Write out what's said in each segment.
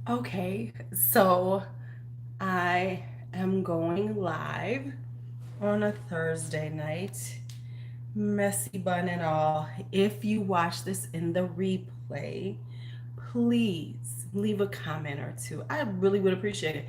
Okay, so I am going live on a Thursday night, messy bun and all. If you watch this in the replay, please leave a comment or two. I really would appreciate it.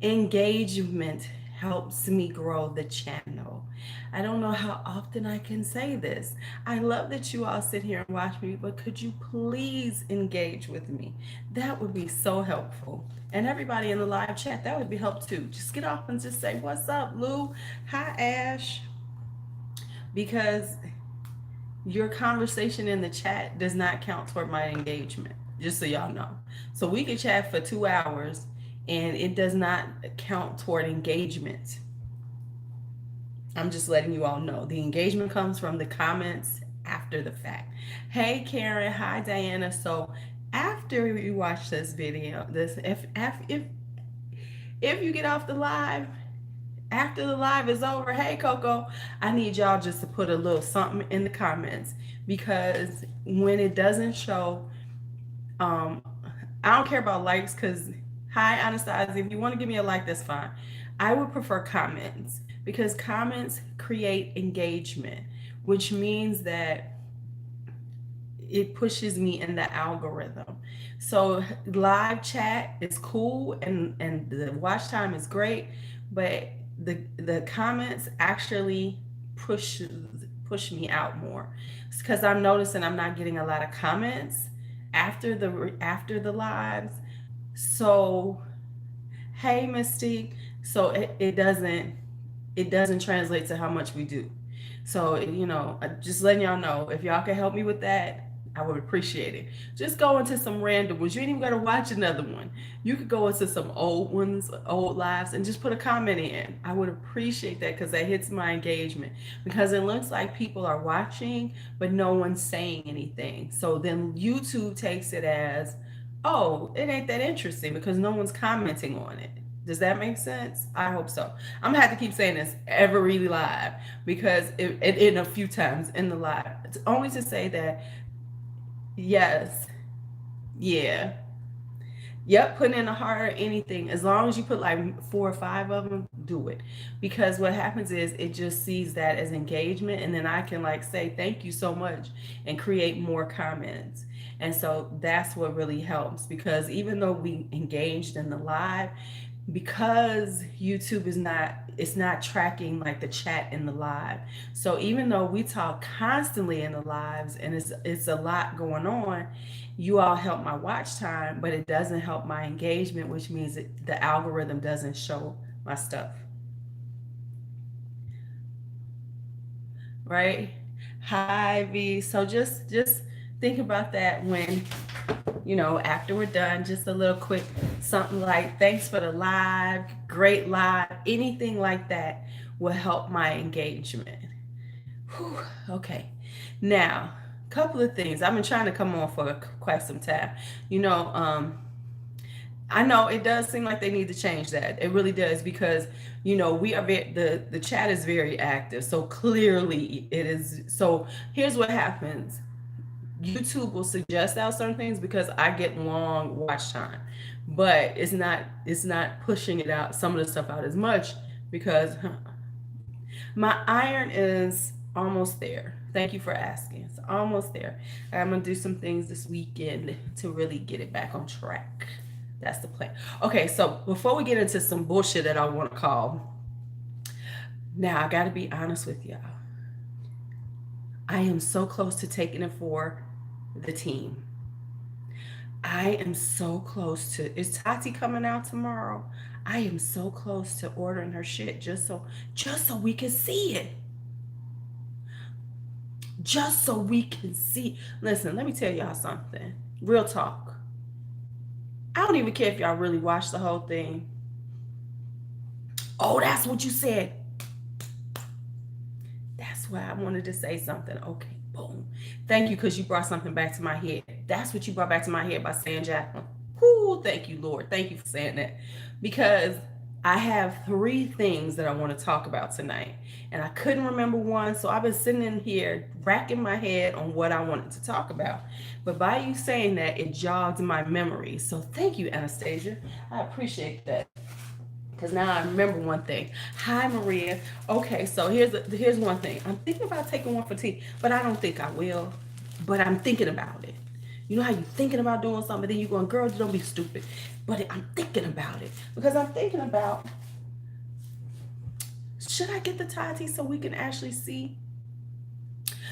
Engagement helps me grow the channel. I don't know how often I can say this. I love that you all sit here and watch me, but could you please engage with me? That would be so helpful. And everybody in the live chat, that would be helpful too. Just get off and just say, "What's up, Lou? Hi, Ash." Because your conversation in the chat does not count toward my engagement, just so y'all know. So we can chat for 2 hours and it does not count toward engagement. I'm just letting you all know. The engagement comes from the comments after the fact. Hey, Karen. Hi, Diana. So after you watch this video, if you get off the live, after the live is over, hey Coco, I need y'all just to put a little something in the comments, because when it doesn't show, um, I don't care about likes, because hi Anastasia, if you want to give me a like, that's fine. I would prefer comments because comments create engagement, which means that it pushes me in the algorithm. So live chat is cool and the watch time is great, but the comments actually push push me out more, because I'm noticing I'm not getting a lot of comments after the lives. So hey Mystique, so it doesn't translate to how much we do. So, just letting y'all know, if y'all can help me with that, I would appreciate it. Just go into some random ones. You ain't even got to watch another one. You could go into some old ones, old lives, and just put a comment in. I would appreciate that, because that hits my engagement. Because it looks like people are watching, but no one's saying anything. So then YouTube takes it as, oh, it ain't that interesting because no one's commenting on it. Does that make sense? I hope so. I'm gonna have to keep saying this every live, because in a few times in the live, it's only to say that yes, yeah, yep, put in a heart or anything. As long as you put like 4 or 5 of them, do it. Because what happens is it just sees that as engagement, and then I can like say thank you so much and create more comments. And so that's what really helps, because even though we engaged in the live, because YouTube is not, it's not tracking like the chat in the live. So even though we talk constantly in the lives and it's a lot going on, you all help my watch time, but it doesn't help my engagement, which means that the algorithm doesn't show my stuff, right? Hi V. So just think about that when, after we're done, just a little quick something like thanks for the live, great live, anything like that will help my engagement. Whew, okay. Now, a couple of things. I've been trying to come on for quite some time. You know, um, I know it does seem like they need to change that. It really does, because we are the chat is very active. So clearly it is. So here's what happens. YouTube will suggest out certain things because I get long watch time, but it's not pushing it out, some of the stuff out as much, because my iron is almost there. Thank you for asking. It's almost there. I'm gonna do some things this weekend to really get it back on track. That's the plan. Okay, so before we get into some bullshit that I want to call, now I got to be honest with y'all. I am so close to taking it for the team. I am so close to. Is Tati coming out tomorrow? I am so close to ordering her shit just so we can see it. Just so we can see. Listen, let me tell y'all something. Real talk. I don't even care if y'all really watch the whole thing. Oh, that's what you said. That's why I wanted to say something. Okay, boom. Thank you, because you brought something back to my head. That's what you brought back to my head by saying Jacqueline. Whoo, thank you, Lord. Thank you for saying that. Because I have 3 things that I want to talk about tonight, and I couldn't remember one, so I've been sitting in here racking my head on what I wanted to talk about. But by you saying that, it jogged my memory. So thank you, Anastasia. I appreciate that because now I remember one thing. Hi, Maria. Okay, so here's one thing. I'm thinking about taking one for tea, but I don't think I will. But I'm thinking about it. You know how you thinking about doing something, then you going, girl, don't be stupid. But I'm thinking about it because I'm thinking about, should I get the Tati so we can actually see?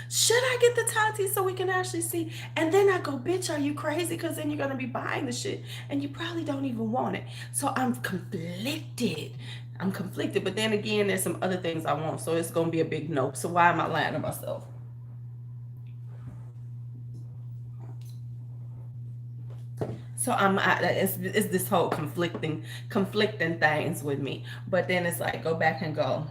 Should I get the Tati so we can actually see? And then I go, bitch, are you crazy? Because then you're going to be buying the shit and you probably don't even want it. So I'm conflicted. I'm conflicted. But then again, there's some other things I want. So it's going to be a big no. So why am I lying to myself? So it's this whole conflicting things with me. But then it's like, go back and go,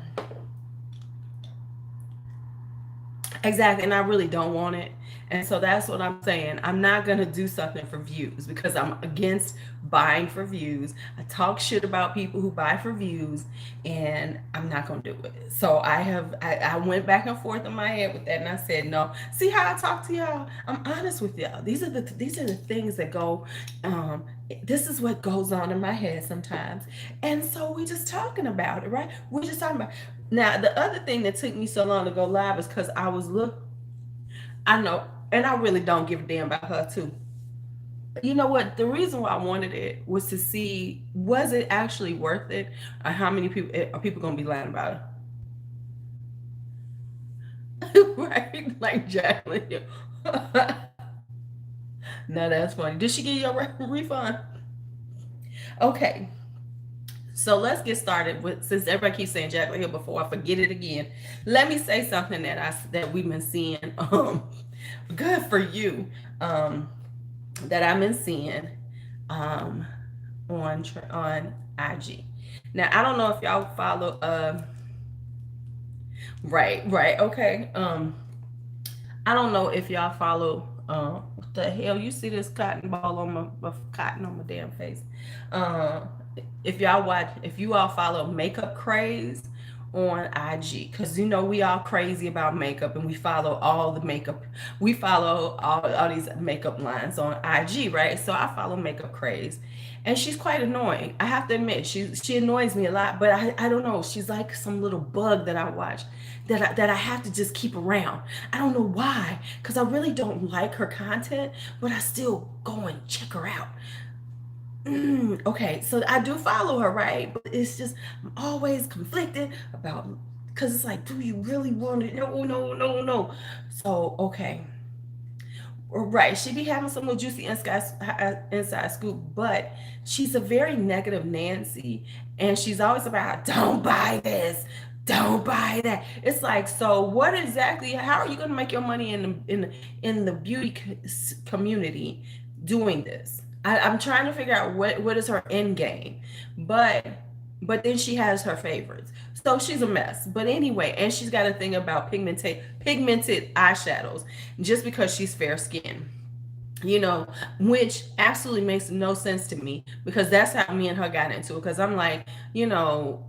exactly. And I really don't want it. And so that's what I'm saying. I'm not going to do something for views because I'm against buying for views. I talk shit about people who buy for views and I'm not going to do it. So I went back and forth in my head with that and I said, no. See how I talk to y'all? I'm honest with y'all. These are the things that go, this is what goes on in my head sometimes. And so we're just talking about it, right? We're just talking about. Now, the other thing that took me so long to go live is because I know, and I really don't give a damn about her too. You know what? The reason why I wanted it was to see, was it actually worth it? Or how many people are people gonna be lying about it? Right? Like Jacqueline. No, that's funny. Did she give you a refund? Okay. So let's get started with, since everybody keeps saying Jacqueline Hill before I forget it again. Let me say something that we've been seeing. Good for you. That I've been seeing on IG. Now I don't know if y'all follow. Right. Okay. I don't know if y'all follow. What the hell? You see this cotton ball on my cotton on my damn face? If you all follow Makeup Craze on IG, because you know we all crazy about makeup and we follow all the makeup. We follow all these makeup lines on IG, right? So I follow Makeup Craze, and she's quite annoying. I have to admit, she annoys me a lot, but I don't know. She's like some little bug that I watch that I have to just keep around. I don't know why, because I really don't like her content, but I still go and check her out. Okay, so I do follow her, right? But it's just I'm always conflicted about, because it's like, do you really want it? No. So okay, right? She be having some little juicy inside scoop, but she's a very negative Nancy, and she's always about don't buy this, don't buy that. It's like, so what exactly? How are you going to make your money in the beauty community doing this? I'm trying to figure out what is her end game, but then she has her favorites, so she's a mess. But anyway, and she's got a thing about pigmented eyeshadows just because she's fair skinned, you know, which absolutely makes no sense to me because that's how me and her got into it. Because I'm like, you know,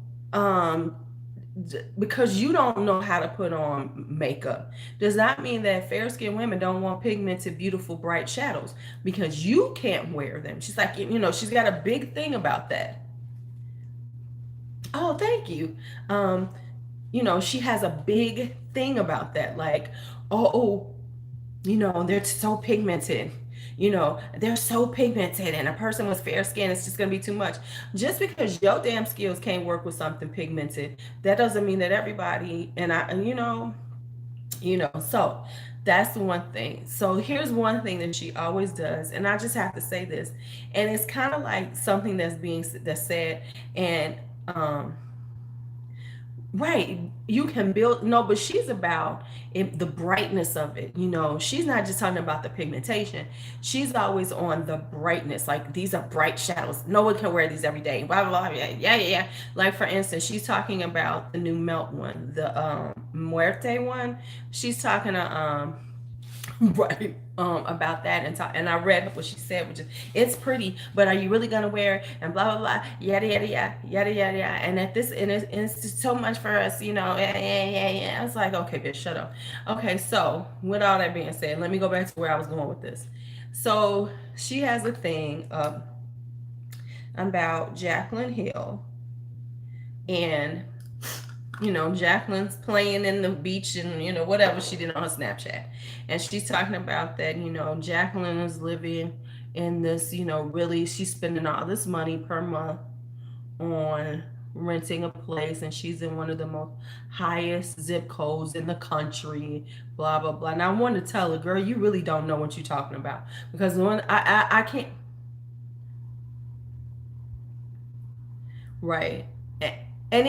because you don't know how to put on makeup does not mean that fair skinned women don't want pigmented, beautiful, bright shadows because you can't wear them. She's like, you know, she's got a big thing about that. Oh, thank you. You know, she has a big thing about that. Like, oh, you know, they're so pigmented. You know, they're so pigmented, and a person with fair skin, it's just gonna be too much. Just because your damn skills can't work with something pigmented, that doesn't mean that everybody. And so that's one thing. So here's one thing that she always does, and I just have to say this, and it's kind of like something that's said, and right, you can build, no, but she's about the brightness of it. You know, she's not just talking about the pigmentation. She's always on the brightness. Like, these are bright shadows. No one can wear these every day. Blah, blah, blah. Yeah. Like, for instance, she's talking about the new Melt one, the Muerte one. She's talking to right. about that and talk, and I read what she said, which is it's pretty, but are you really gonna wear it? And blah blah blah, yada yada yada yada yada yada. And at this, and it's just so much for us, you know. Yeah. I was like, okay, bitch, shut up. Okay, so with all that being said, let me go back to where I was going with this. So she has a thing about Jaclyn Hill, and you know, Jacqueline's playing in the beach and, you know, whatever she did on her Snapchat. And she's talking about that, you know, Jacqueline is living in this, you know, really, she's spending all this money per month on renting a place, and she's in one of the most highest zip codes in the country, blah, blah, blah. Now I want to tell her, girl, you really don't know what you're talking about, because when I can't, right. And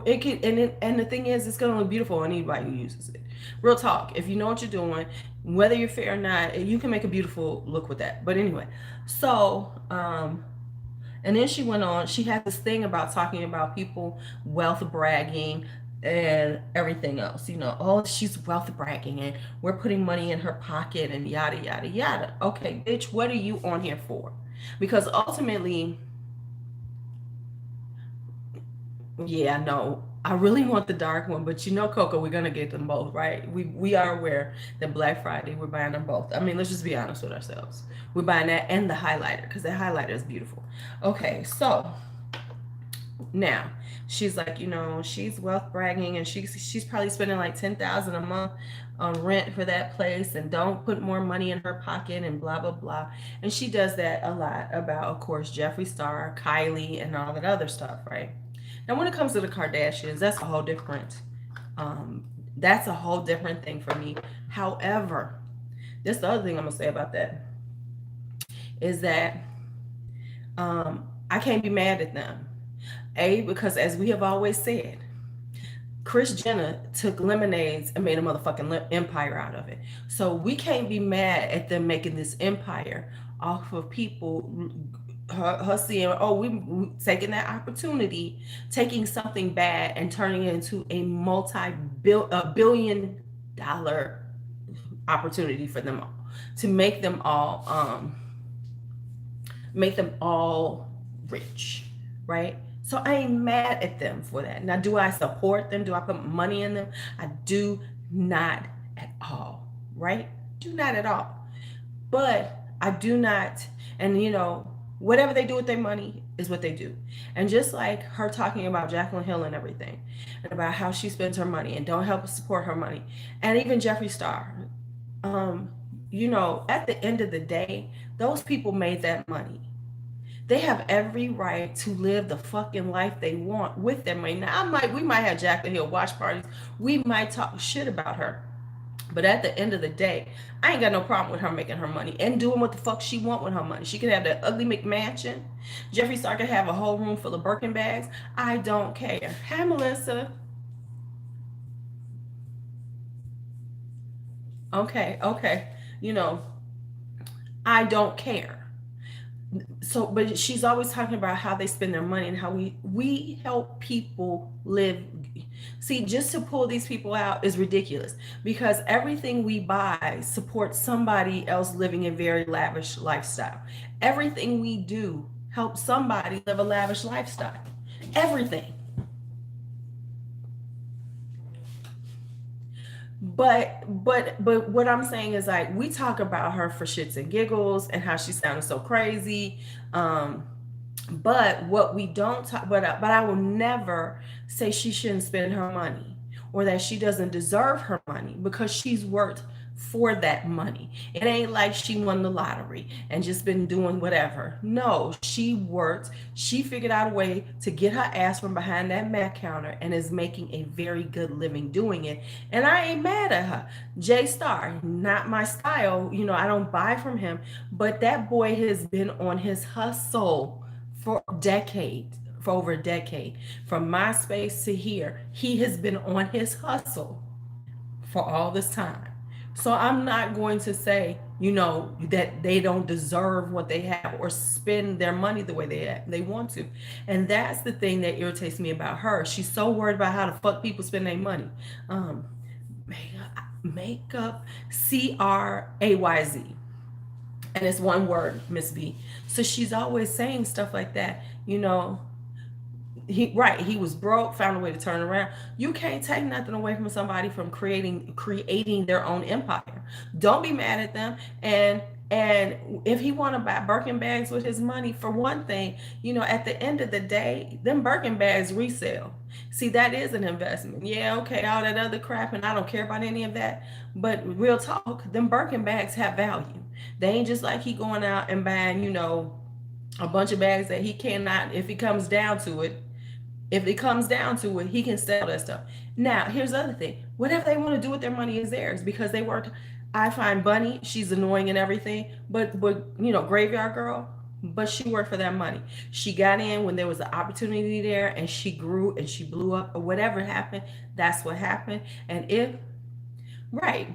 it can, and the thing is, it's gonna look beautiful on anybody who uses it. Real talk. If you know what you're doing, whether you're fair or not, you can make a beautiful look with that. But anyway, so and then she went on. She had this thing about talking about people wealth bragging and everything else. You know, oh, she's wealth bragging and we're putting money in her pocket and yada yada yada. Okay, bitch, what are you on here for? Because ultimately, yeah, no. I really want the dark one, but you know, Coco, we're gonna get them both, right? We are aware that Black Friday we're buying them both. I mean, let's just be honest with ourselves. We're buying that and the highlighter because the highlighter is beautiful. Okay, so now she's like, you know, she's wealth bragging, and she's probably spending like 10,000 a month on rent for that place, and don't put more money in her pocket, and blah blah blah. And she does that a lot about, of course, Jeffree Star, Kylie, and all that other stuff, right? Now, when it comes to the Kardashians, that's a whole different thing for me. However, this the other thing I'm gonna say about that is that I can't be mad at them. A, because as we have always said, Kris Jenner took lemonades and made a motherfucking empire out of it. So we can't be mad at them making this empire off of people. Her seeing, oh, we taking that opportunity, taking something bad and turning it into a billion dollar opportunity for them all, to make them all rich, right? So I ain't mad at them for that. Now, do I support them? Do I put money in them? I do not at all, right? Do not at all. But I do not, and you know, whatever they do with their money is what they do. And just like her talking about Jaclyn Hill and everything, and about how she spends her money and don't help support her money, and even Jeffree Star, you know, at the end of the day, those people made that money. They have every right to live the fucking life they want with their money. Now, we might have Jaclyn Hill watch parties. We might talk shit about her. But at the end of the day, I ain't got no problem with her making her money and doing what the fuck she want with her money. She could have that ugly McMansion. Jeffree Star could have a whole room full of Birkin bags. I don't care. Hi, Melissa. Okay. You know, I don't care. So, but she's always talking about how they spend their money and how we help people live. See, just to pull these people out is ridiculous, because everything we buy supports somebody else living a very lavish lifestyle. Everything we do helps somebody live a lavish lifestyle. Everything. But what I'm saying is, like, we talk about her for shits and giggles and how she sounded so crazy. But what we don't talk, but I will never say she shouldn't spend her money, or that she doesn't deserve her money, because she's worked for that money. It ain't like she won the lottery and just been doing whatever. No, she worked. She figured out a way to get her ass from behind that Mac counter and is making a very good living doing it. And I ain't mad at her. J Star, not my style. You know, I don't buy from him, but that boy has been on his hustle for decades. For over a decade, from MySpace to here, he has been on his hustle for all this time. So I'm not going to say, you know, that they don't deserve what they have or spend their money the way they want to. And that's the thing that irritates me about her. She's so worried about how the fuck people spend their money. Makeup, Crayz. And it's one word, Miss B. So she's always saying stuff like that. He was broke, found a way to turn around. You can't take nothing away from somebody from creating their own empire. Don't be mad at them. And if he want to buy Birkin bags with his money, for one thing, at the end of the day, them Birkin bags resell. See, that is an investment. Yeah, okay, all that other crap, and I don't care about any of that. But real talk, them Birkin bags have value. They ain't just like he going out and buying, a bunch of bags that he cannot, if it comes down to it, he can sell that stuff. Now, here's the other thing. Whatever they want to do with their money is theirs because they worked. I find Bunny, she's annoying and everything, but Graveyard Girl, but she worked for that money. She got in when there was an opportunity there, and she grew and she blew up, or whatever happened. That's what happened. And if right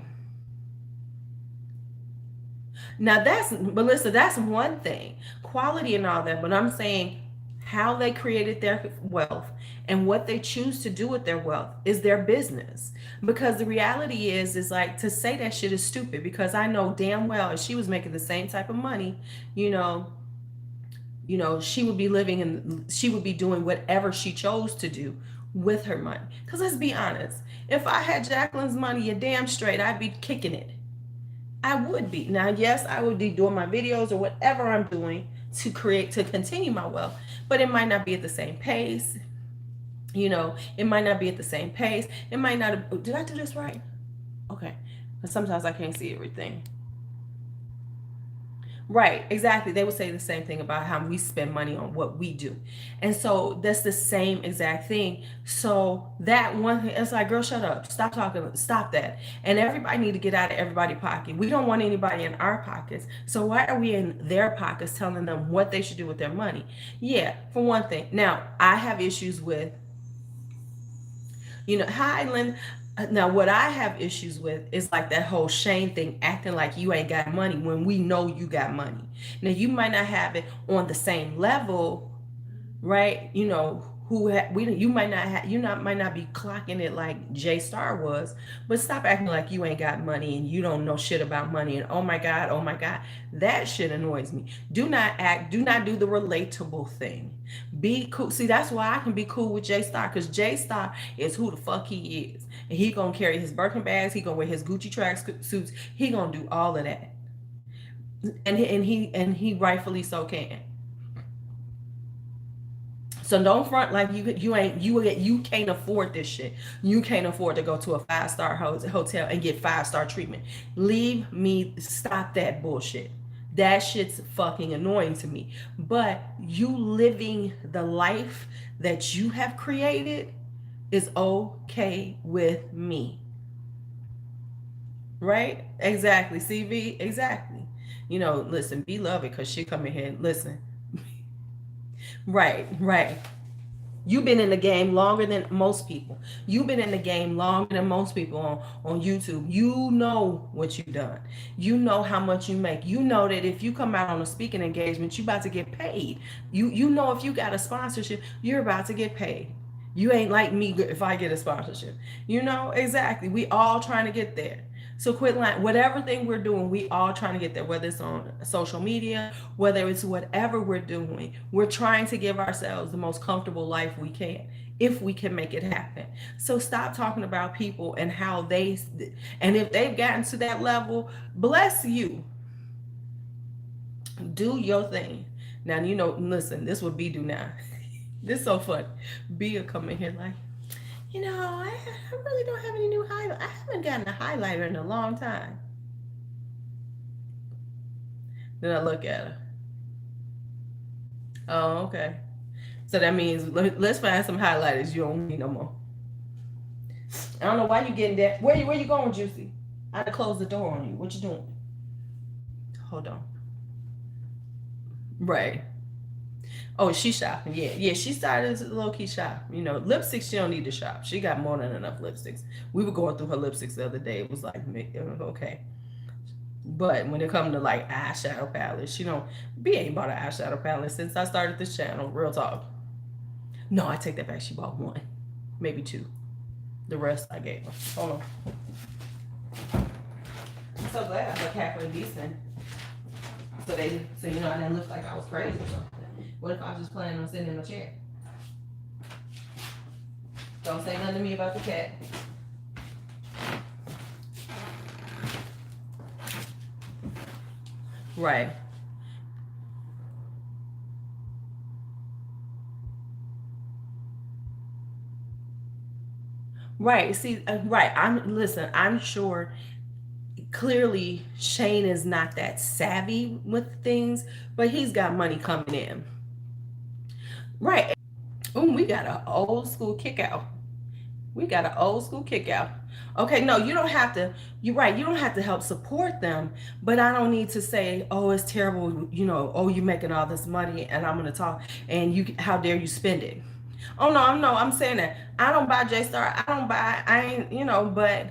now, that's Melissa, that's one thing, quality and all that. But I'm saying how they created their wealth and what they choose to do with their wealth is their business. Because the reality is like, to say that shit is stupid, because I know damn well if she was making the same type of money, you know, she would be living and she would be doing whatever she chose to do with her money. Because let's be honest, if I had Jacqueline's money, you're damn straight, I'd be kicking it. I would be. Now, yes, I would be doing my videos or whatever I'm doing to continue my wealth, but it might not be at the same pace. It might not be at the same pace. It might not. Did I do this right? Okay. But sometimes I can't see everything. Right, exactly. They would say the same thing about how we spend money on what we do. And so that's the same exact thing. So that one thing, it's like, girl, shut up. Stop talking. Stop that. And everybody need to get out of everybody's pocket. We don't want anybody in our pockets. So why are we in their pockets telling them what they should do with their money? Yeah, for one thing. Now, I have issues with, Highland. Now, what I have issues with is like that whole shame thing, acting like you ain't got money when we know you got money. Now, you might not have it on the same level, right? You might not have, might not be clocking it like J Star was, but stop acting like you ain't got money and you don't know shit about money. And oh my God, that shit annoys me. Do not do the relatable thing. Be cool. See, that's why I can be cool with J Star, because J Star is who the fuck he is. And he gonna carry his Birkin bags, he gonna wear his Gucci track suits, he gonna do all of that. And he rightfully so can. So don't front like you can't afford this shit. You can't afford to go to a 5-star hotel and get 5-star treatment. Stop that bullshit. That shit's fucking annoying to me. But you living the life that you have created is okay with me. Right? Exactly. CV, exactly. Listen, be loving, because she come in here and listen. Right. You've been in the game longer than most people. You've been in the game longer than most people on YouTube. You know what you've done. You know how much you make. You know that if you come out on a speaking engagement, you about to get paid. You know if you got a sponsorship, you're about to get paid. You ain't like me if I get a sponsorship. Exactly. We all trying to get there. So quit lying. Whatever thing we're doing, we all trying to get there, whether it's on social media, whether it's whatever we're doing. We're trying to give ourselves the most comfortable life we can, if we can make it happen. So stop talking about people and and if they've gotten to that level, bless you. Do your thing. Now, listen, this would be do now. This is so fun. B will come in here like, I really don't have any new highlighter. I haven't gotten a highlighter in a long time. Then I look at her. Oh, okay. So that means let's find some highlighters you don't need no more. I don't know why you getting that. Where you going, Juicy? I had to close the door on you. What you doing? Hold on. Right. Oh, she's shopping. Yeah. She started as a low-key shop. Lipsticks, she don't need to shop. She got more than enough lipsticks. We were going through her lipsticks the other day. It was like, okay. But when it comes to like eyeshadow palettes, B ain't bought an eyeshadow palette since I started this channel. Real talk. No, I take that back. She bought one. Maybe two. The rest I gave her. Hold on. I'm so glad I look halfway decent. So you know, I didn't look like I was crazy or something. What if I was just planning on sitting in my chair? Don't say nothing to me about the cat. Right. Right. See, right. Listen, I'm sure clearly Shane is not that savvy with things, but he's got money coming in. Right. Oh, we got an old school kick out. We got an old school kick out. Okay, no, you don't have to. You're right. You don't have to help support them, but I don't need to say, "Oh, it's terrible." You know, "Oh, you're making all this money," and I'm going to talk, and you, how dare you spend it? Oh no, no, I'm saying that I don't buy J Star. I don't buy. I ain't. You know, but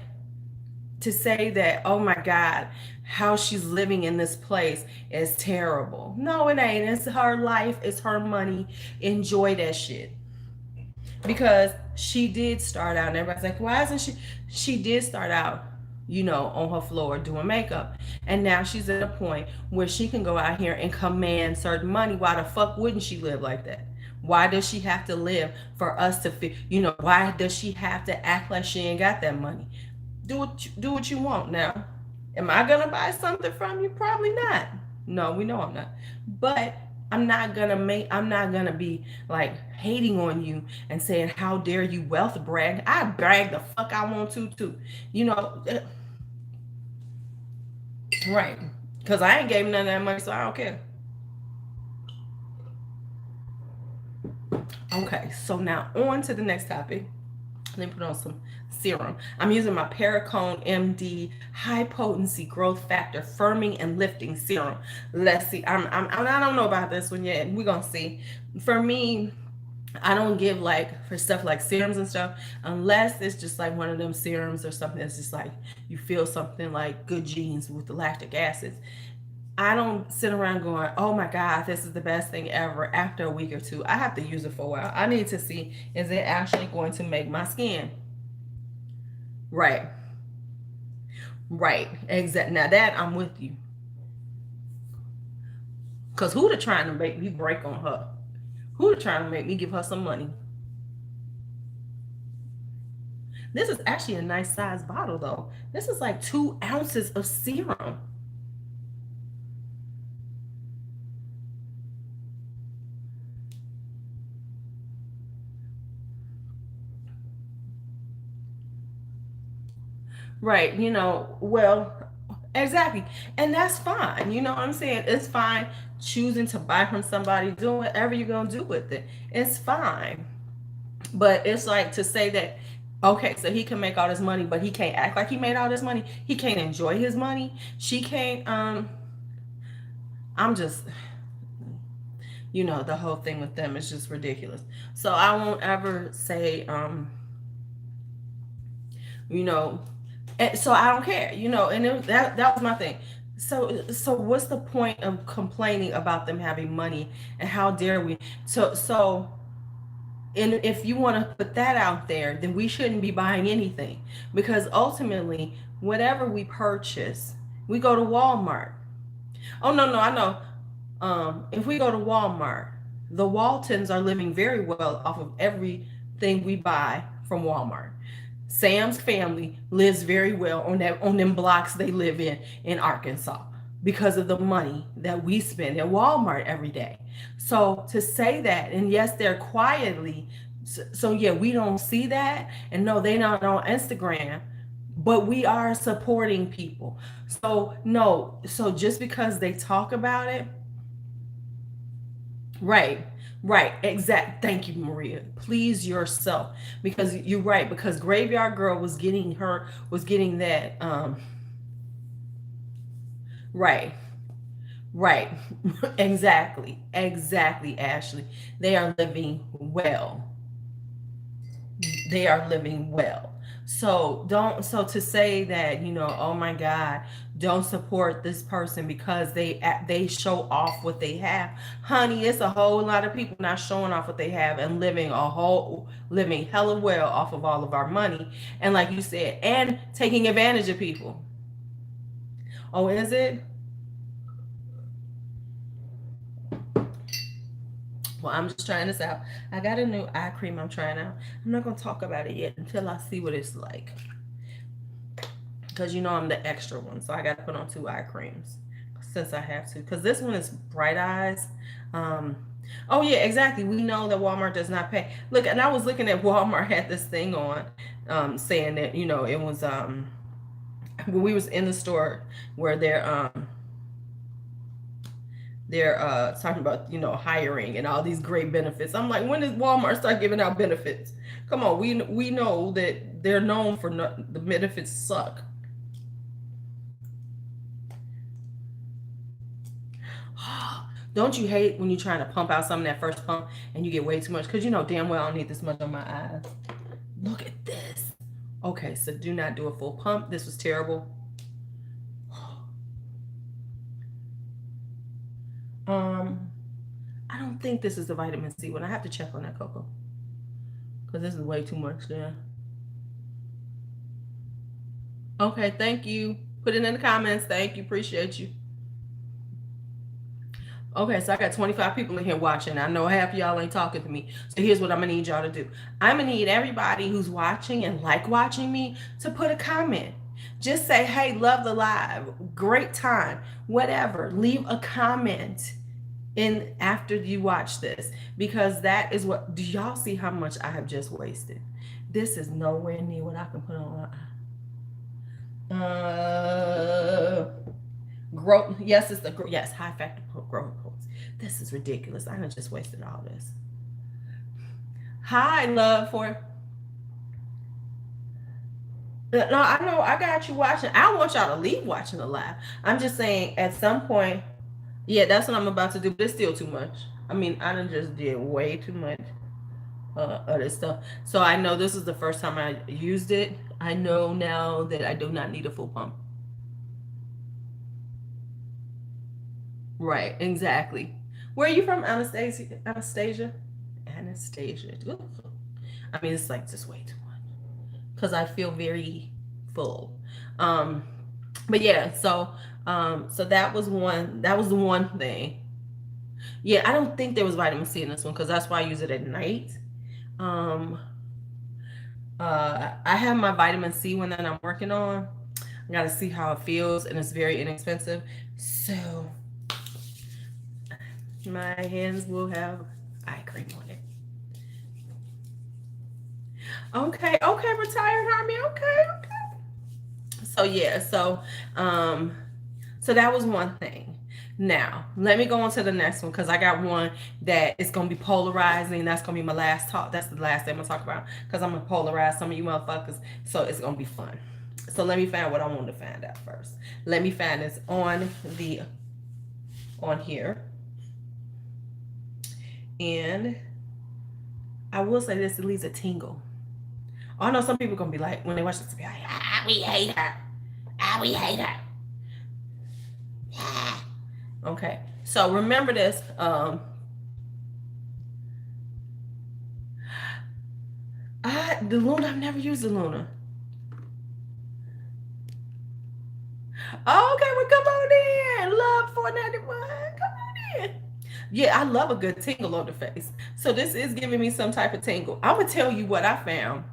to say that, oh my God, how she's living in this place is terrible. No, it ain't. It's her life. It's her money. Enjoy that shit. Because she did start out, and everybody's like, why isn't she? She did start out, you know, on her floor doing makeup. And now she's at a point where she can go out here and command certain money. Why the fuck wouldn't she live like that? Why does she have to live for us to feel, you know, why does she have to act like she ain't got that money? Do what you want now. Am I gonna buy something from you? Probably not. No, we know I'm not. But I'm not gonna be like hating on you and saying, how dare you wealth brag. I brag the fuck I want to too. You know, right. Because I ain't gave none of that money, so I don't care. Okay, so now on to the next topic. Let me put on some serum. I'm using my Pericone MD High Potency Growth Factor Firming and Lifting Serum. Let's see. I don't know about this one yet. We're gonna see. For me, I don't give like for stuff like serums and stuff unless it's just like one of them serums or something that's just like you feel something like good genes with the lactic acids. I don't sit around going, oh my God, this is the best thing ever after a week or two. I have to use it for a while. I need to see, is it actually going to make my skin? Right. Right. Exactly. Now that I'm with you. Because who the trying to make me break on her? Who the trying to make me give her some money? This is actually a nice size bottle though. This is like 2 ounces of serum. Right, you know, well, exactly. And that's fine. You know what I'm saying? It's fine choosing to buy from somebody, doing whatever you're going to do with it. It's fine. But it's like to say that, okay, so he can make all this money, but he can't act like he made all this money. He can't enjoy his money. She can't, I'm just, you know, the whole thing with them is just ridiculous. So I won't ever say, you know, and so I don't care, you know, and that was my thing. So what's the point of complaining about them having money and how dare we? So and if you want to put that out there, then we shouldn't be buying anything because ultimately, whatever we purchase, we go to Walmart. Oh no, no, I know. If we go to Walmart, the Waltons are living very well off of everything we buy from Walmart. Sam's family lives very well on them blocks they live in Arkansas because of the money that we spend at Walmart every day. So to say that, and yes, they're quietly, so yeah, we don't see that, and no, they're not on Instagram, but we are supporting people. So no, so just because they talk about it, right, right, exact. Thank you, Maria. Please yourself, because you're right. Because Graveyard Girl was getting that. Right, right, exactly, exactly. Ashley, they are living well. They are living well. So don't. So to say that, you know, oh my God, don't support this person because they show off what they have. Honey, it's a whole lot of people not showing off what they have and living hella well off of all of our money. And like you said, and taking advantage of people. Oh, is it? Well, I'm just trying this out. I got a new eye cream I'm trying out. I'm not going to talk about it yet until I see what it's like. Because you know I'm the extra one. So I got to put on 2 eye creams since I have to. Because this one is Bright Eyes. Oh, yeah, exactly. We know that Walmart does not pay. Look, and I was looking at Walmart had this thing on saying that, you know, it was when we was in the store where they're talking about, you know, hiring and all these great benefits. I'm like, when does Walmart start giving out benefits? Come on, we know that they're known for the benefits suck. Don't you hate when you're trying to pump out something that first pump and you get way too much? Because you know damn well I don't need this much on my eyes. Look at this. Okay, so do not do a full pump. This was terrible. I don't think this is the vitamin C one. I have to check on that, Coco. Because this is way too much there. Okay, thank you. Put it in the comments. Thank you. Appreciate you. Okay, so I got 25 people in here watching. I know half of y'all ain't talking to me. So here's what I'm going to need y'all to do. I'm going to need everybody who's watching and like watching me to put a comment. Just say, hey, love the live. Great time. Whatever. Leave a comment in after you watch this. Because that is what, do y'all see how much I have just wasted? This is nowhere near what I can put on my eye. Growth, yes, it's the yes high factor growth coats. This is ridiculous. I just wasted all this. Hi, love for. No, I know I got you watching. I don't want y'all to leave watching the live. I'm just saying at some point, yeah, that's what I'm about to do. But it's still too much. I mean, I done just did way too much of this stuff. So I know this is the first time I used it. I know now that I do not need a full pump. Right, exactly. Where are you from, Anastasia? Anastasia? Anastasia. Ooh. I mean, it's like just way too much because I feel very full. But yeah, so that was one. That was the one thing. Yeah, I don't think there was vitamin C in this one because that's why I use it at night. I have my vitamin C one that I'm working on. I got to see how it feels, and it's very inexpensive. So my hands will have eye cream on it. Okay, retired army. Okay. So yeah, so that was one thing. Now let me go on to the next one because I got one that is gonna be polarizing. That's gonna be my last talk. That's the last thing I'm gonna talk about because I'm gonna polarize some of you motherfuckers. So it's gonna be fun. So let me find what I want to find out first. Let me find this on here. And I will say this, it leaves a tingle. I know some people are gonna be like, when they watch this, be like, we hate her. We hate her. Okay, so remember this. The Luna, I've never used the Luna. Okay, well, come on in. Love 491. Come on in. Yeah, I love a good tingle on the face. So this is giving me some type of tingle. I'm gonna tell you what I found.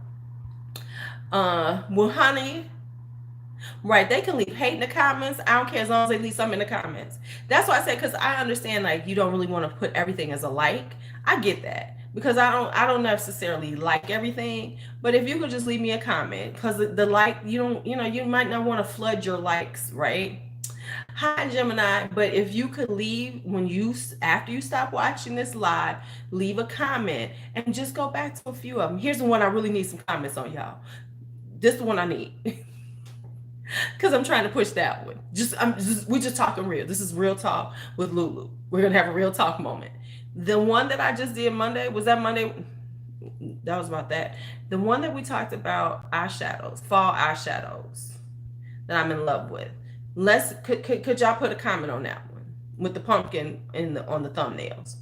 Well, honey, right? They can leave hate in the comments. I don't care as long as they leave some in the comments. That's why I said, because I understand like you don't really want to put everything as a like. I get that because I don't necessarily like everything. But if you could just leave me a comment, because the like, you might not want to flood your likes, right? Hi, Gemini. But if you could leave after you stop watching this live, leave a comment and just go back to a few of them. Here's the one I really need some comments on, y'all. This is the one I need because I'm trying to push that one. We're just talking real. This is real talk with Lulu. We're gonna have a real talk moment. The one that I just did Monday, was that Monday? That was about that. The one that we talked about eyeshadows, fall eyeshadows that I'm in love with. Could y'all put a comment on that one with the pumpkin on the thumbnails?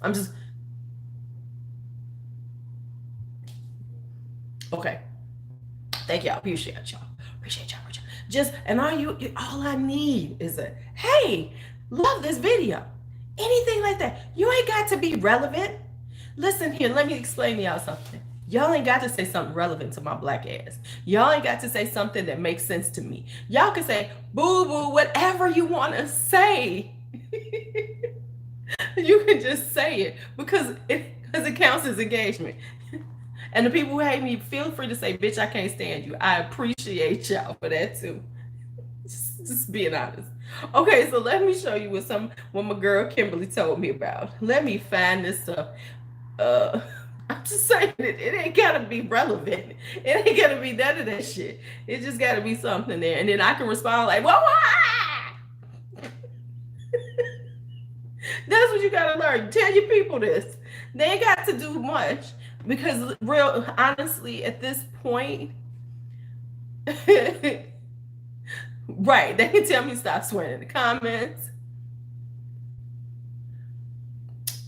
I'm just okay. Thank y'all. Appreciate y'all. Appreciate y'all. Just and all I need is a hey, love this video. Anything like that. You ain't got to be relevant. Listen here, let me explain to y'all something. Y'all ain't got to say something relevant to my black ass. Y'all ain't got to say something that makes sense to me. Y'all can say boo boo, whatever you want to say. You can just say it because it counts as engagement. And the people who hate me, feel free to say, bitch, I can't stand you. I appreciate y'all for that too. Just being honest. Okay, so let me show you what my girl Kimberly told me about. Let me find this stuff. Uh I'm just saying it ain't gotta be relevant. It ain't gotta be none of that shit. It just gotta be something there. And then I can respond like, well, why? That's what you gotta learn. Tell your people this. They ain't got to do much. Because real honestly, at this point, right, they can tell me stop swearing in the comments.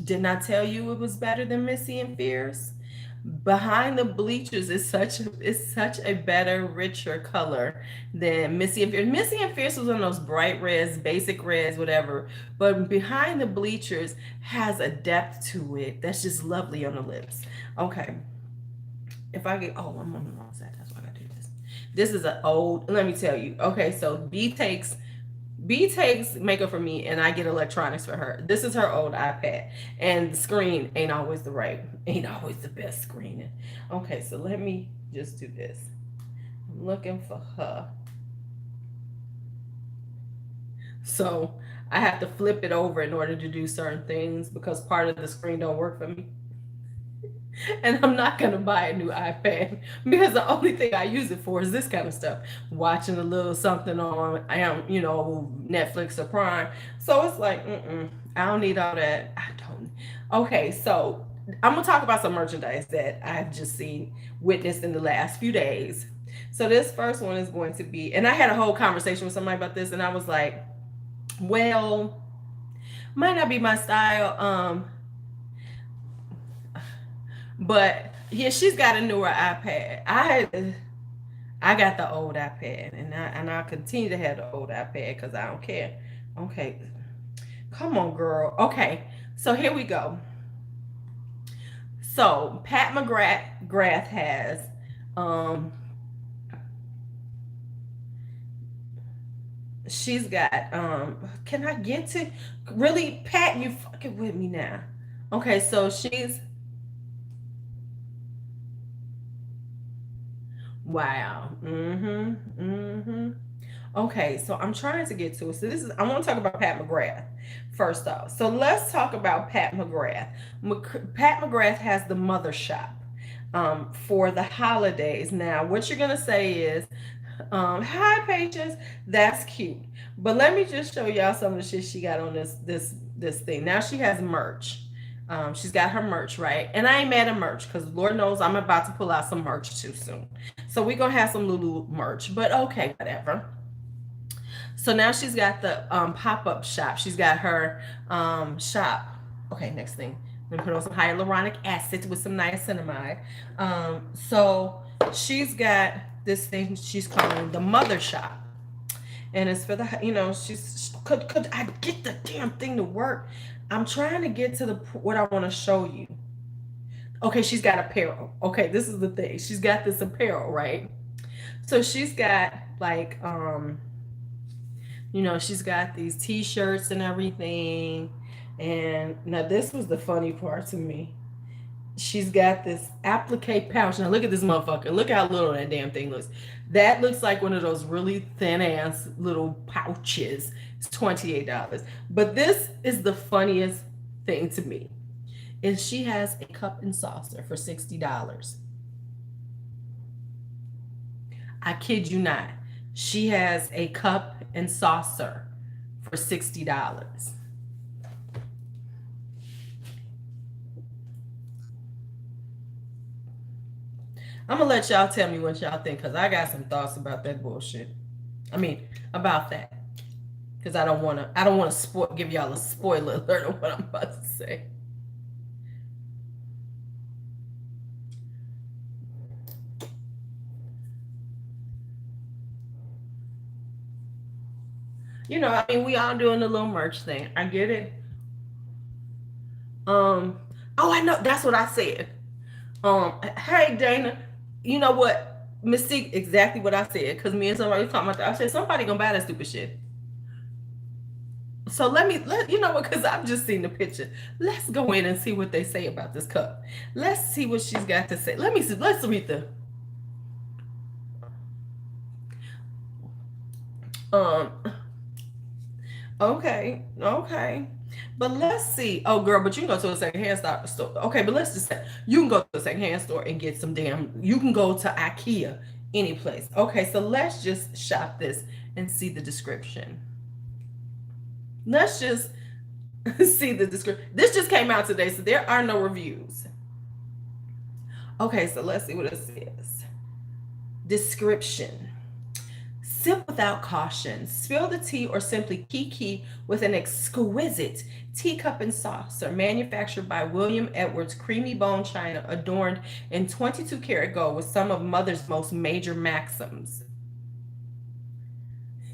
Didn't I tell you it was better than Missy and Fierce? Behind the Bleachers is such a better, richer color than Missy and Fierce. Missy and Fierce was one of those bright reds, basic reds, whatever. But Behind the Bleachers has a depth to it that's just lovely on the lips. Okay. If I get I'm on the wrong side, that's why I gotta do this. This is an old, let me tell you. Okay, so B takes makeup for me and I get electronics for her. This is her old iPad and the screen ain't always the best screening. Okay, so let me just do this. I'm looking for her. So I have to flip it over in order to do certain things because part of the screen don't work for me. And I'm not gonna buy a new iPad because the only thing I use it for is this kind of stuff, watching a little something on, Netflix or Prime. So it's like, I don't need all that. I don't. Okay, so I'm gonna talk about some merchandise that I've just witnessed in the last few days. So this first one is going to be, and I had a whole conversation with somebody about this, and I was like, well, might not be my style. But yeah, she's got a newer iPad. I got the old iPad, and I continue to have the old iPad because I don't care. Okay, come on, girl. Okay, so here we go. So Pat McGrath has she's got can I get to really, Pat, you fucking with me now. Okay, so she's wow. Okay, so I'm trying to get to it. So I want to talk about Pat McGrath first off. So let's talk about Pat McGrath. Pat McGrath has the Mother Shop for the holidays. Now, what you're gonna say is, "Hi, Patience, that's cute." But let me just show y'all some of the shit she got on this thing. Now she has merch. She's got her merch, right? And I ain't mad at merch because Lord knows I'm about to pull out some merch too soon. So we're gonna have some Lulu merch, but okay, whatever. So now she's got the pop-up shop. She's got her shop. Okay, next thing. Let me put on some hyaluronic acid with some niacinamide. So she's got this thing she's calling the Mother Shop. And it's for could I get the damn thing to work? I'm trying to get to what I want to show you. Okay, she's got apparel. Okay, this is the thing. She's got this apparel, right? So she's got like she's got these t-shirts and everything. And now this was the funny part to me. She's got this applique pouch. Now look at this motherfucker. Look how little that damn thing looks. That looks like one of those really thin ass little pouches. It's $28. But this is the funniest thing to me. Is she has a cup and saucer for $60. I kid you not. She has a cup and saucer for $60. I'm gonna let y'all tell me what y'all think because I got some thoughts about that bullshit. I mean, about that. Because I don't want to give y'all a spoiler alert of what I'm about to say. I mean, we all doing the little merch thing. I get it. Um, oh, I know. That's what I said. Hey Dana, you know what? Mystique, exactly what I said. Because me and somebody was talking about that. I said somebody gonna buy that stupid shit. So let you know what? Because I've just seen the picture. Let's go in and see what they say about this cup. Let's see what she's got to say. Let me see. Let's read the. Um. Okay. But let's see. Oh, girl, but you can go to a secondhand store. Okay, but let's just say you can go to a secondhand store and get some damn. You can go to IKEA, any place. Okay, so let's just shop this and see the description. Let's just see the description. This just came out today, so there are no reviews. Okay, so let's see what it says. Description. Sip without caution. Spill the tea or simply kiki with an exquisite teacup and saucer manufactured by William Edwards creamy bone china adorned in 22 karat gold with some of mother's most major maxims.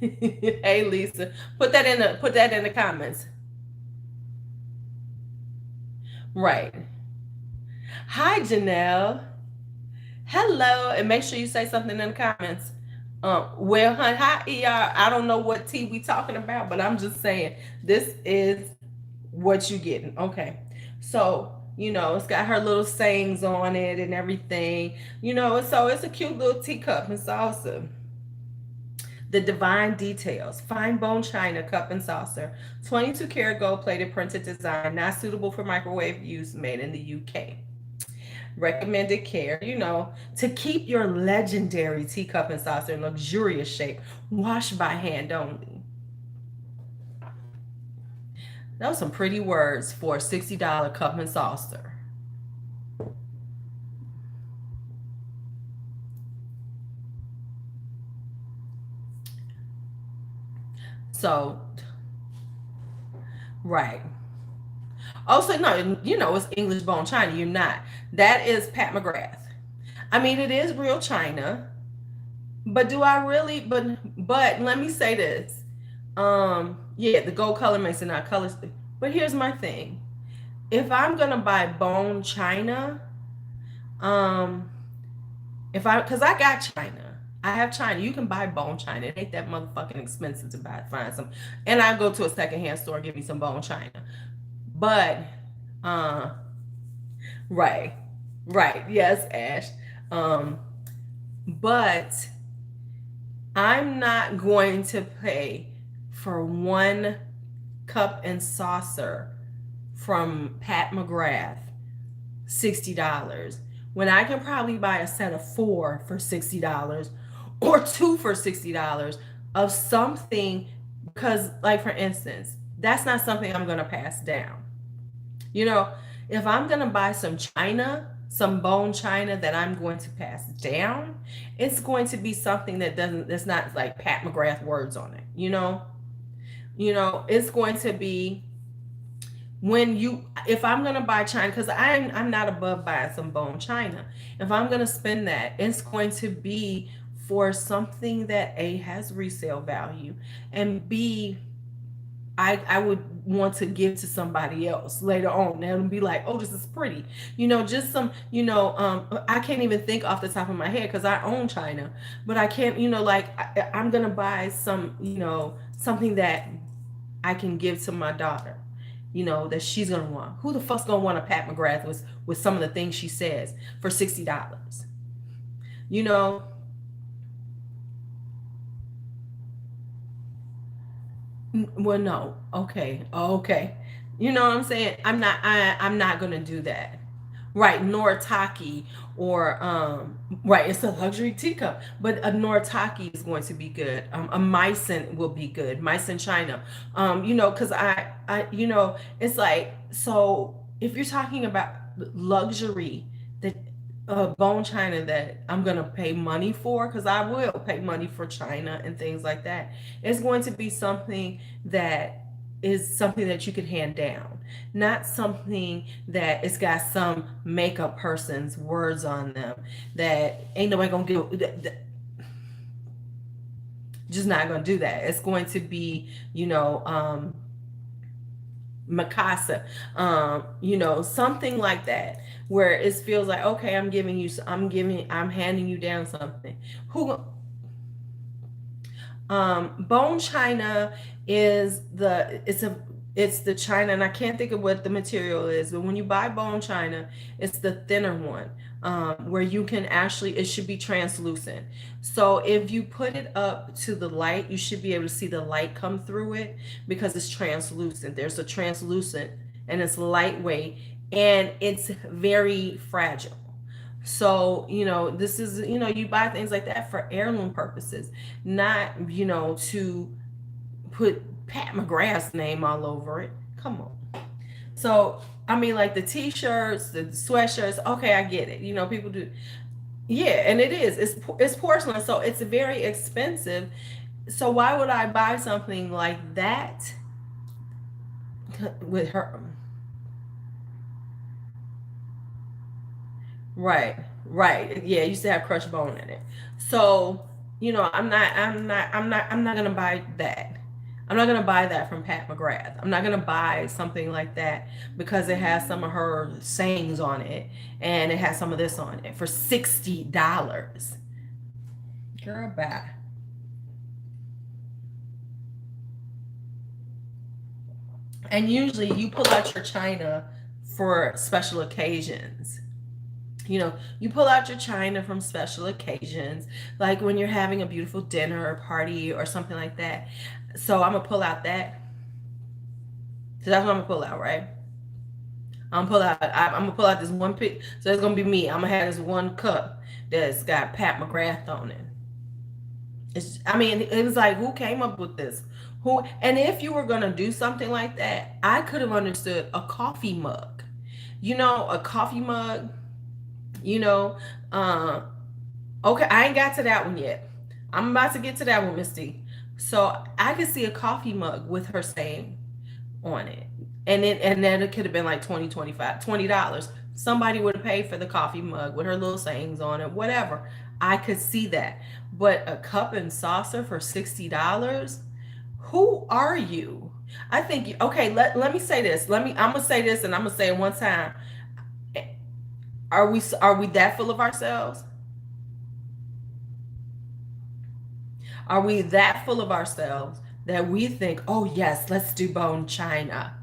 Hey Lisa, put that in the comments. Right. Hi Janelle. Hello, and make sure you say something in the comments. Well, hun, hi, ER. I don't know what tea we talking about, but I'm just saying this is what you getting. Okay, so it's got her little sayings on it and everything. So it's a cute little teacup and saucer. The divine details: fine bone china cup and saucer, 22 karat gold plated printed design, not suitable for microwave use, made in the UK. Recommended care, to keep your legendary teacup and saucer in luxurious shape, wash by hand only. Those are some pretty words for a $60 cup and saucer. So, right. Also, no, it's English bone china. You're not. That is Pat McGrath. I mean, it is real china, but do I really? But let me say this. Yeah, the gold color makes it not colors. But here's my thing: if I'm gonna buy bone china, um, because I got china, I have china. You can buy bone china. It ain't that motherfucking expensive to find some. And I go to a secondhand store and give me some bone china. But, uh, right, right, yes, Ash. Um, but I'm not going to pay for one cup and saucer from Pat McGrath $60 when I can probably buy a set of four for $60 or two for $60 of something. Because, like, for instance, that's not something I'm going to pass down. If I'm going to buy some china, some bone china that I'm going to pass down, it's going to be something that's not like Pat McGrath words on it. It's going to be if I'm going to buy china, because I'm not above buying some bone china. If I'm going to spend that, it's going to be for something that A, has resale value, and B, I would want to give to somebody else later on and be like, oh, this is pretty. Just some, I can't even think off the top of my head because I own china, but I can't, like, I'm going to buy some, something that I can give to my daughter, that she's going to want. Who the fuck's going to want a Pat McGrath with some of the things she says for $60? You know, well, no. Okay. You know what I'm saying? I'm not gonna do that. Right, Noritake or right, it's a luxury teacup, but a Noritake is going to be good. A Meissen will be good. Meissen China. Because it's like, so if you're talking about luxury, that bone china that I'm gonna pay money for, because I will pay money for china and things like that. It's going to be something that is something that you can hand down, not something that it's got some makeup person's words on them that ain't nobody gonna just not gonna do that. It's going to be, Mikasa, something like that, where it feels like, okay, I'm handing you down something. Who, bone china it's the china, and I can't think of what the material is, but when you buy bone china, it's the thinner one, where you can actually, it should be translucent. So if you put it up to the light, you should be able to see the light come through it, because it's translucent. There's a translucent, and it's lightweight, and it's very fragile. So, this is, you buy things like that for heirloom purposes, not, to put Pat McGrath's name all over it. Come on. So, I mean, like the t-shirts, the sweatshirts, okay, I get it. People do. Yeah, and it is. It's porcelain, so it's very expensive. So why would I buy something like that with her? Right, right. Yeah, it used to have crushed bone in it. So, I'm not gonna buy that. I'm not gonna buy that from Pat McGrath. I'm not gonna buy something like that because it has some of her sayings on it, and it has some of this on it for $60. Girl, bye. And usually you pull out your china for special occasions. You pull out your china from special occasions, like when you're having a beautiful dinner or party or something like that. So I'm gonna pull out that. So that's what I'm gonna pull out, right? I'm gonna pull out this one pic. So it's gonna be me. I'm gonna have this one cup that's got Pat McGrath on it. I mean, it was like, who came up with this? Who? And if you were gonna do something like that, I could have understood a coffee mug. A coffee mug. You know, uh, Okay, I ain't got to that one yet. I'm about to get to that one, Misty. So I could see a coffee mug with her saying on it. And then it could have been like 20, 25, $20. Somebody would have paid for the coffee mug with her little sayings on it, whatever. I could see that. But a cup and saucer for $60? Who are you? I think okay, let me say this. I'm gonna say this, and I'm gonna say it one time. Are we that full of ourselves? Are we that full of ourselves that we think, oh, yes, let's do bone china?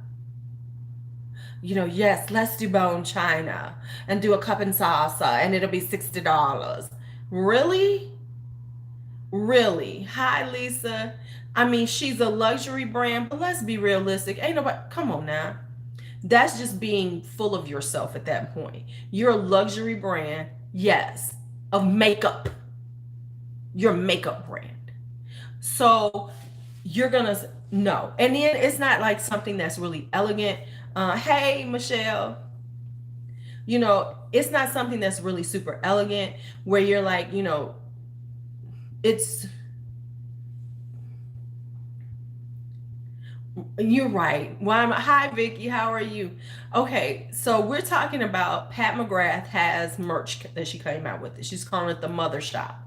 Yes, let's do bone china and do a cup and salsa and it'll be $60. Really? Really? Hi, Lisa. I mean, she's a luxury brand, but let's be realistic. Ain't nobody, come on now. That's just being full of yourself at that point. You're a luxury brand, yes, of makeup. Your makeup brand. So you're gonna no, and then it's not like something that's really elegant. Hey, Michelle, it's not something that's really super elegant where you're like, it's you're right. Hi, Vicky, how are you? Okay, so we're talking about Pat McGrath has merch that she came out with. She's calling it the Mother Shop.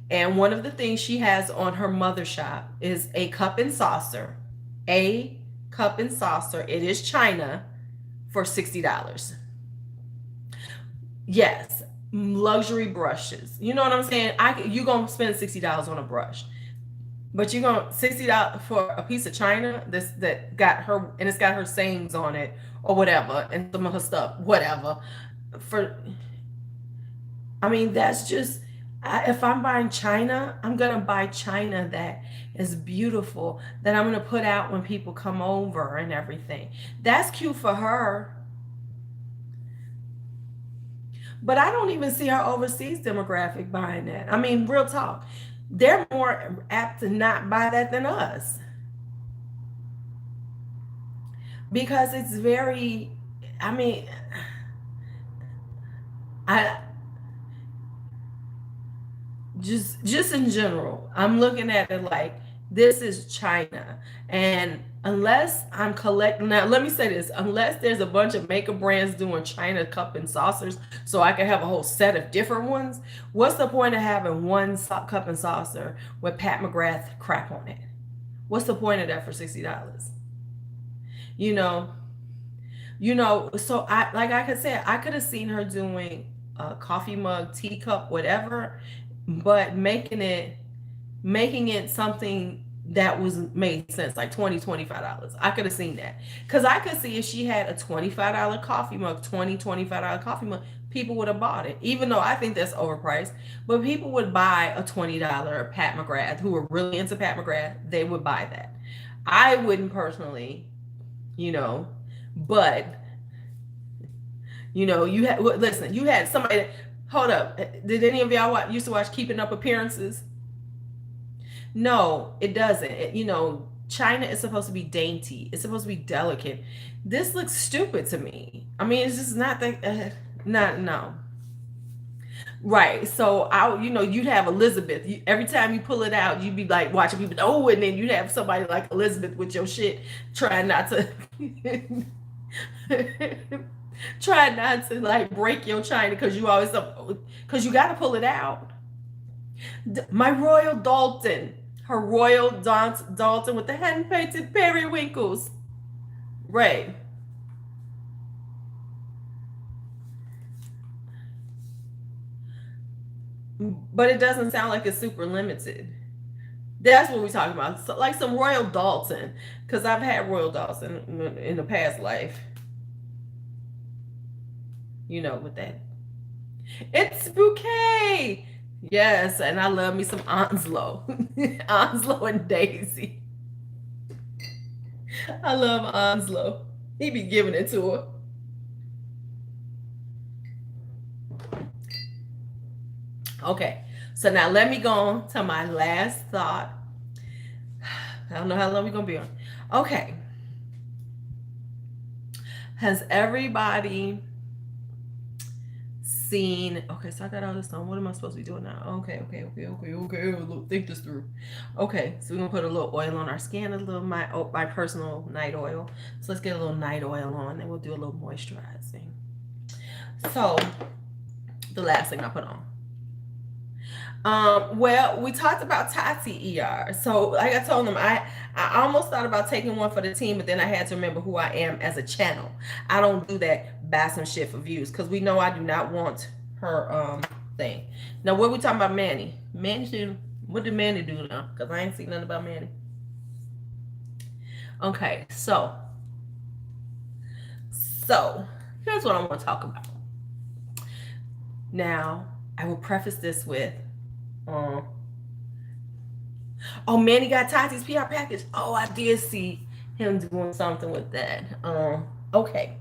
And one of the things she has on her mother shop is a cup and saucer. A cup and saucer. It is china for $60. Yes, luxury brushes. You know what I'm saying? You gonna spend $60 on a brush, but you gonna $60 for a piece of china that got her, and it's got her sayings on it or whatever, and some of her stuff, whatever. For I mean, that's just, if I'm buying china, I'm going to buy china that is beautiful, that I'm going to put out when people come over and everything. That's cute for her. But I don't even see our overseas demographic buying that. I mean, real talk. They're more apt to not buy that than us because it's very, I mean, I just in general, I'm looking at it like this is China. And unless I'm collecting, now let me say this, unless there's a bunch of makeup brands doing China cup and saucers so I can have a whole set of different ones, what's the point of having one cup and saucer with Pat McGrath crap on it? What's the point of that for $60? You know, so I, like I could say, I could have seen her doing a coffee mug, teacup, whatever, but making it something that was made sense, like $25. I could have seen that. Because I could see if she had a $25 coffee mug, $25 coffee mug, people would have bought it. Even though I think that's overpriced, but people would buy a $20 Pat McGrath, who were really into Pat McGrath, they would buy that. I wouldn't personally, you know, but you had, listen, you had somebody, hold up, did any of y'all used to watch Keeping Up Appearances? No, it doesn't. China is supposed to be dainty. It's supposed to be delicate. This looks stupid to me. I mean, it's just not that, not, no. Right. So you'd have Elizabeth. Every time you pull it out, you'd be like watching people. Oh, and then you'd have somebody like Elizabeth with your shit, trying not to, try not to like break your china because because you got to pull it out. My Royal Dalton, her Royal Dalton with the hand painted periwinkles. Right. But it doesn't sound like it's super limited. That's what we're talking about. So, like some Royal Dalton, because I've had Royal Dalton in the past life. With that. It's bouquet. Yes, and I love me some Onslow. Onslow and Daisy. I love Onslow. He be giving it to her. Okay, so now let me go on to my last thought. I don't know how long we're going to be on. Okay. Has everybody seen? Okay, so I got all this on. What am I supposed to be doing now? Okay. Think this through. Okay, so we're gonna put a little oil on our skin, a little my personal night oil. So let's get a little night oil on, and we'll do a little moisturizing. So the last thing I put on. Well, we talked about Tati ER. So like I told them, I almost thought about taking one for the team, but then I had to remember who I am as a channel. I don't do that buy some shit for views, because we know I do not want her thing. Now what we talking about Manny? What did Manny do now? Because I ain't seen nothing about Manny. Okay, so here's what I want to talk about. Now, I will preface this with Manny got Tati's PR package. Oh, I did see him doing something with that. Okay.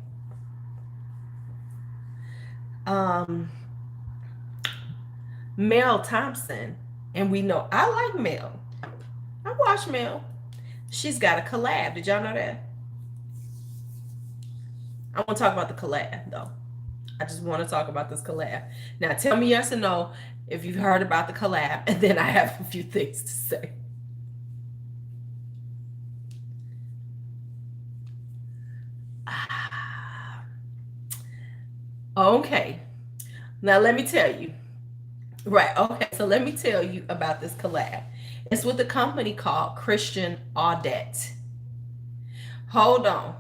Mel Thompson, and we know I like Mel. I watch Mel. She's got a collab. Did y'all know that? I want to talk about the collab though. I just want to talk about this collab. Now tell me yes or no if you've heard about the collab, and then I have a few things to say. Okay. Now let me tell you. Right. Okay. So let me tell you about this collab. It's with a company called Christian Audette. Hold on.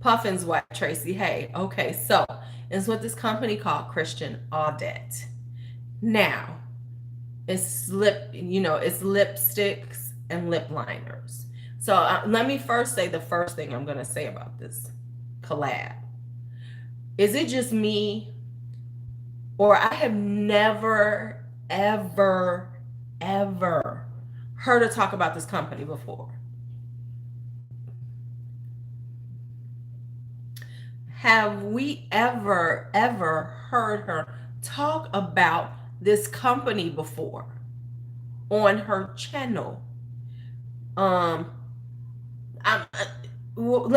Puffin's wife, Tracy Hay. Okay. So it's with this company called Christian Audette. Now, it's lipsticks and lip liners. So let me first say the first thing I'm going to say about this collab. Is it just me, or I have never, ever heard her talk about this company before? Have we ever heard her talk about this company before on her channel? Let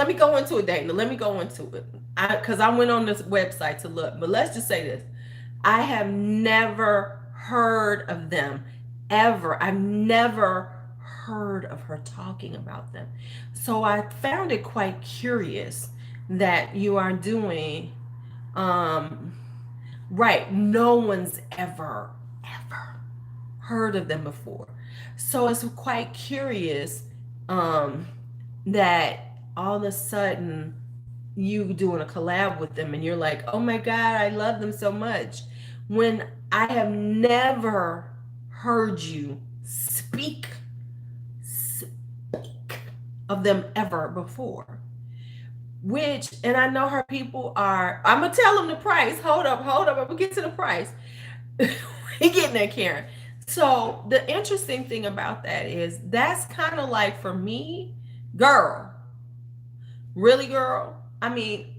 me go into it, Dana. Let me go into it. Because I went on this website to look. But let's just say this. I have never heard of them ever. I've never heard of her talking about them. So I found it quite curious that you are doing, right, no one's ever heard of them before. So it's quite curious that all of a sudden you doing a collab with them and you're like, oh my God, I love them so much. When I have never heard you speak of them ever before. Which, and I know her people are, I'm gonna tell them the price. Hold up, I'm gonna get to the price. We getting there, Karen. So the interesting thing about that is that's kind of like, for me, girl, really, girl. I mean,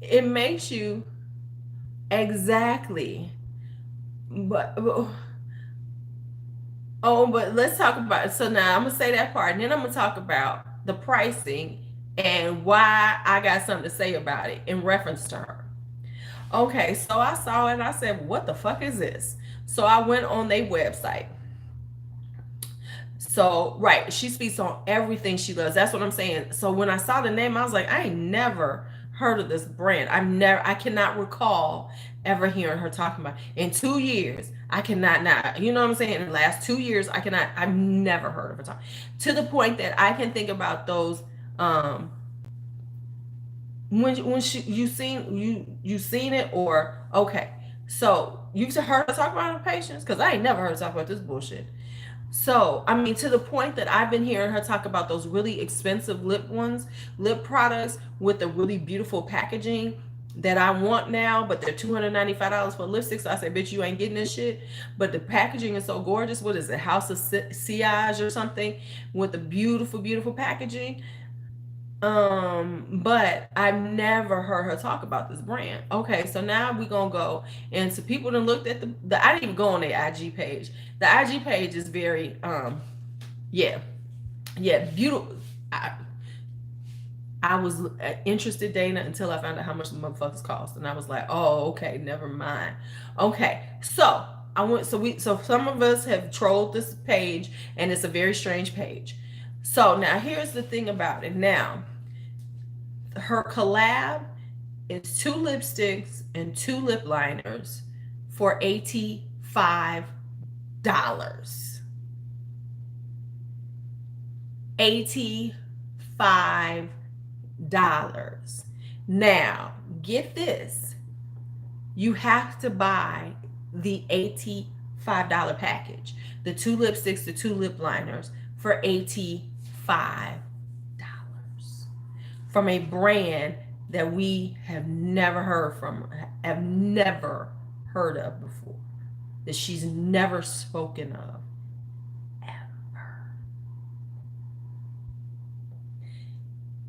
it makes you exactly, but oh, but let's talk about it. So now I'm gonna say that part, and then I'm gonna talk about the pricing and why I got something to say about it in reference to her. Okay, so I saw it and I said, what the fuck is this? So I went on their website. So, right, she speaks on everything she loves. That's what I'm saying. So when I saw the name, I was like, I ain't never heard of this brand. I cannot recall ever hearing her talking about it. In 2 years. I cannot now. You know what I'm saying? In the last 2 years, I've never heard of her talk. To the point that I can think about those when you seen it, or okay. So you've heard her talk about her patients? Because I ain't never heard her talk about this bullshit. So, I mean, to the point that I've been hearing her talk about those really expensive lip products with the really beautiful packaging that I want now, but they're $295 for lipstick. So I said, bitch, you ain't getting this shit. But the packaging is so gorgeous. What is it? House of Sillage or something with the beautiful, beautiful packaging. But I've never heard her talk about this brand. Okay, so now we're gonna go into people that looked at the I didn't even go on their IG page. The IG page is very yeah, beautiful. I was interested, Dana, until I found out how much the motherfuckers cost, and I was like, oh, okay, never mind. Okay, so I went. So some of us have trolled this page, and it's a very strange page. So now here's the thing about it. Now, her collab is 2 lipsticks and 2 lip liners for $85. $85. Now, get this. You have to buy the $85 package. The 2 lipsticks, the 2 lip liners for $85 from a brand that we have never heard of before, that she's never spoken of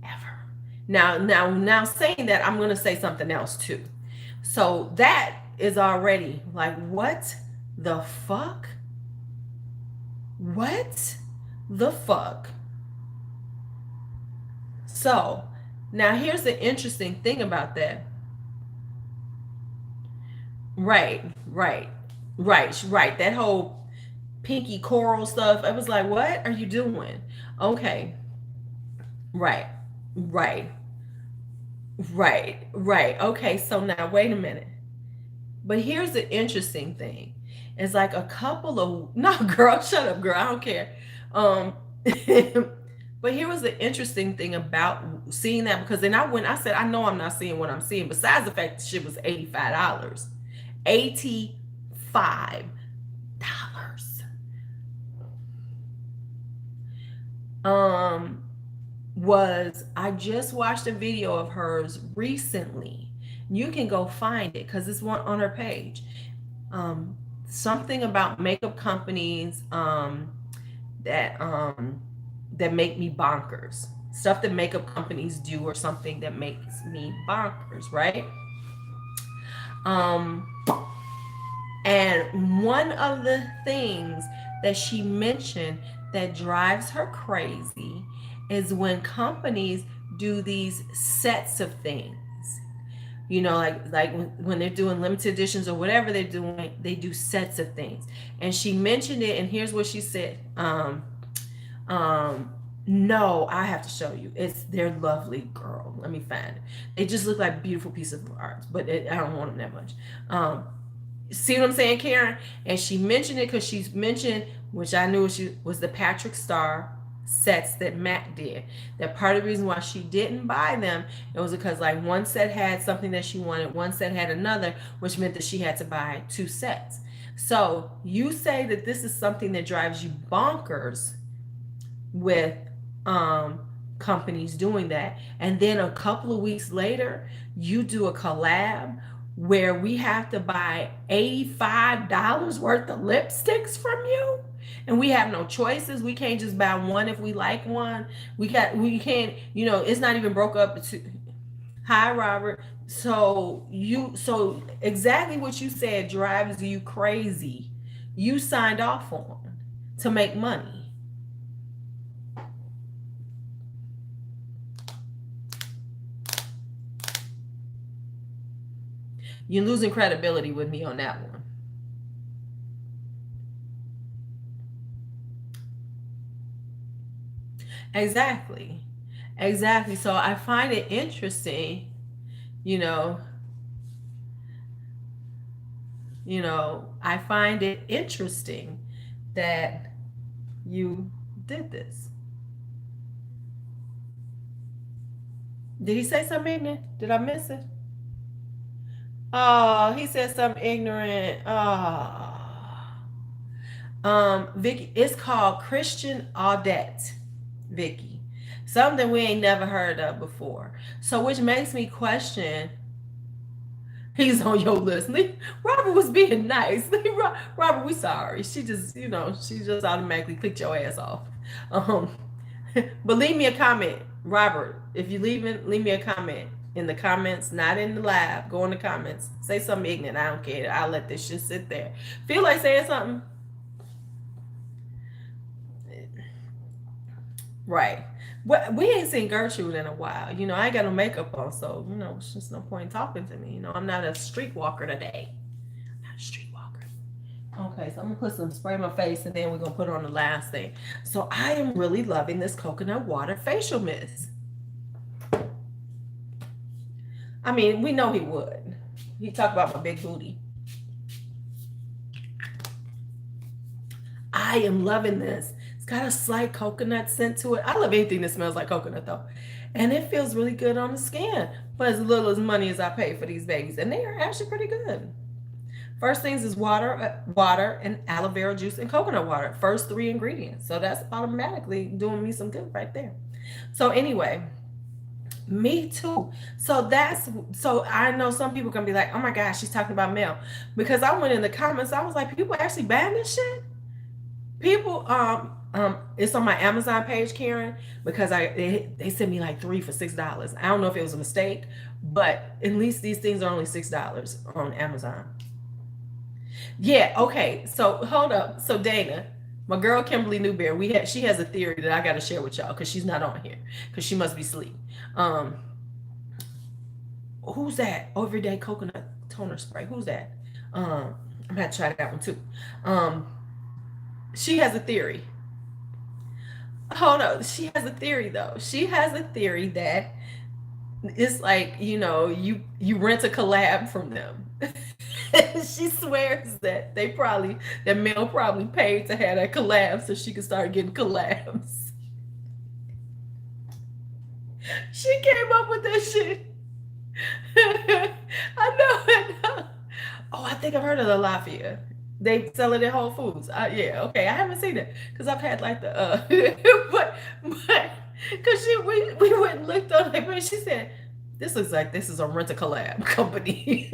ever. Now saying that, I'm going to say something else too. So that is already like, what the fuck? What the fuck? So now here's the interesting thing about that. Right. That whole pinky coral stuff. I was like, what are you doing? Okay. Right. Okay, so now wait a minute. But here's the interesting thing. It's like a couple of, no, girl, shut up, girl. I don't care. But here was the interesting thing about seeing that, because then I said, I know I'm not seeing what I'm seeing, besides the fact that shit was $85. $85. I just watched a video of hers recently. You can go find it because it's one on her page. Something about makeup companies that make me bonkers. Stuff that makeup companies do, or something that makes me bonkers, right? And one of the things that she mentioned that drives her crazy is when companies do these sets of things. You know, like when they're doing limited editions or whatever they're doing, they do sets of things. And she mentioned it, and here's what she said. Um, no, I have to show you. They're lovely, girl. Let me find it. They just look like beautiful pieces of art, but I don't want them that much. See what I'm saying, Karen? And she mentioned it because she's mentioned, which I knew she was the Patrick Star sets that Mac did. That part of the reason why she didn't buy them, it was because like one set had something that she wanted, one set had another, which meant that she had to buy two sets. So you say that this is something that drives you bonkers with companies doing that, and then a couple of weeks later you do a collab where we have to buy $85 worth of lipsticks from you, and we have no choices. We can't just buy one if we like one. We can't, you know, it's not even broke up to. Hi, Robert. So exactly what you said drives you crazy. You signed off on to make money. You're losing credibility with me on that one. Exactly. Exactly. So I find it interesting, you know, I find it interesting that you did this. Did he say something ignorant? Did I miss it? Oh, he said something ignorant. Oh. Vicky, it's called Christian Audette, Vicky. Something we ain't never heard of before. So which makes me question, he's on your list. Robert was being nice. Robert, we sorry. She just, she just automatically clicked your ass off. Um, but leave me a comment, Robert. If you leave me a comment in the comments, not in the live. Go in the comments. Say something ignorant. I don't care. I'll let this shit sit there. Feel like saying something? Right. But we ain't seen Gertrude in a while. I ain't got no makeup on, so it's just no point talking to me. I'm not a streetwalker today. I'm not a streetwalker. Okay, so I'm gonna put some spray in my face, and then we're gonna put on the last thing. So I am really loving this coconut water facial mist. I mean, we know he would. He talked about my big booty. I am loving this. It's got a slight coconut scent to it. I love anything that smells like coconut though. And it feels really good on the skin for as little as money as I pay for these babies. And they are actually pretty good. First things is water and aloe vera juice and coconut water. First three ingredients. So that's automatically doing me some good right there. So anyway, me too. So I know some people can be like, oh my gosh, she's talking about Mel. Because I went in the comments, I was like, people actually buying this shit? People, it's on my Amazon page, Karen, because they sent me like 3 for $6. I don't know if it was a mistake, but at least these things are only $6 on Amazon. Yeah, okay. So hold up. So Dana, my girl Kimberly Newberry, she has a theory that I got to share with y'all because she's not on here because she must be asleep. Who's that? Everyday coconut toner spray. Who's that? I'm gonna try that one too. She has a theory. Hold on. She has a theory though. She has a theory that it's like, you rent a collab from them. She swears that Mel probably paid to have that collab so she could start getting collabs. She came up with that shit. I know. Oh, I think I've heard of the Lafayette. They sell it at Whole Foods. Yeah, okay. I haven't seen it because I've had like the but because we went and looked on it, but she said this looks like this is a rent a collab company.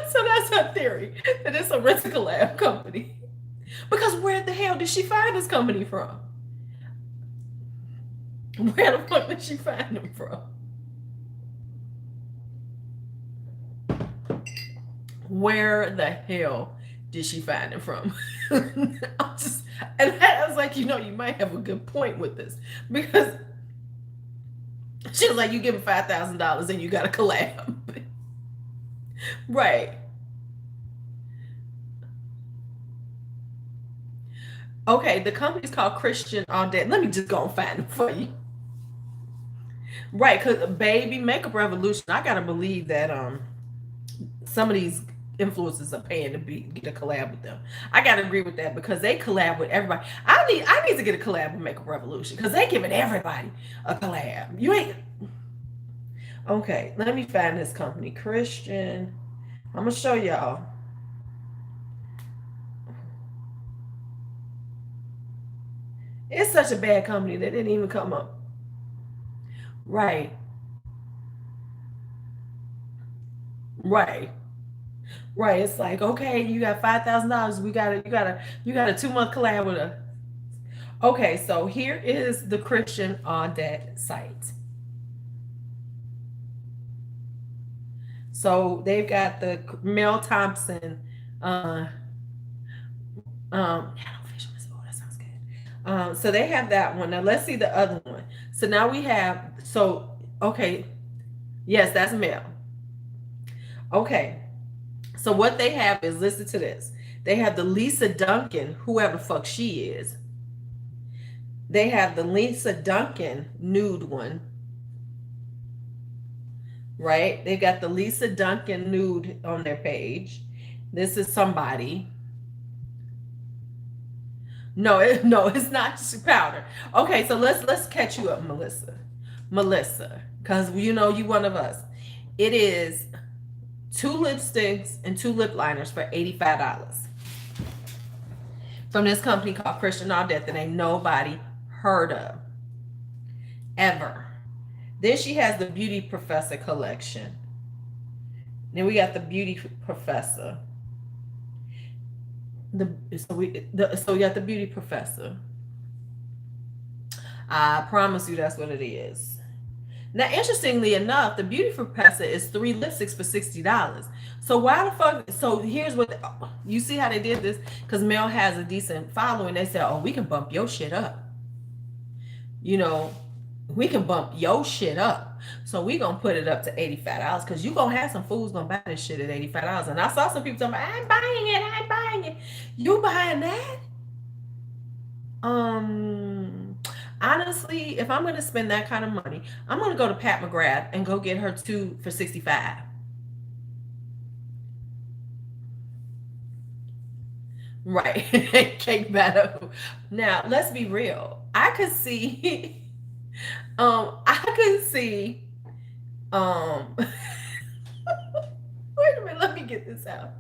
So that's her theory, that it's a rent a collab company. Because where the hell did she find this company from? Where the fuck did she find them from? Where the hell did she find it from? And I was like, you know, you might have a good point with this, because she was like, you give him $5,000 and you got a collab. Right. Okay, the company's called Christian Audet. Let me just go and find it for you. Right, because baby, Makeup Revolution, I gotta believe that some of these influencers are paying to get a collab with them. I gotta agree with that, because they collab with everybody. I need to get a collab with Makeup Revolution, because they giving everybody a collab. You ain't okay. Let me find this company, Christian. I'm gonna show y'all. It's such a bad company that didn't even come up. Right, right. Right. It's like, okay, you got $5,000. You got a 2 month collab with her. Okay, so here is the Christian Audet site. So they've got the Mel Thompson, uh, Hello Fisherman's. Oh, that sounds good. So they have that one. Now let's see the other one. So now we have, okay, yes, that's Mel. Okay, so what they have is, listen to this. They have the Lisa Duncan, whoever the fuck she is. They have the Lisa Duncan nude one, right? They got the Lisa Duncan nude on their page. This is somebody. No, no, it's not powder. Okay, so let's catch you up, Melissa. Melissa, because you know you one of us. It is 2 lipsticks and 2 lip liners for $85 from this company called Christian Audet that ain't nobody heard of ever. Then she has the Beauty Professor collection. Then we got the Beauty Professor. So we got the Beauty Professor. I promise you that's what it is. Now, interestingly enough, the Beauty Professor is 3 lipsticks for $60. So why the fuck? So here's what you see how they did this, because Mel has a decent following. They said, "Oh, we can bump your shit up. You know, we can bump your shit up. So we gonna put it up to $85, because you gonna have some fools gonna buy this shit at $85." And I saw some people talking about, "I'm buying it, I'm buying it." You buying that? Honestly, if I'm gonna spend that kind of money, I'm gonna go to Pat McGrath and go get her 2 for 65. Right. Cake batter. Now, let's be real. I could see I could see wait a minute, let me get this out.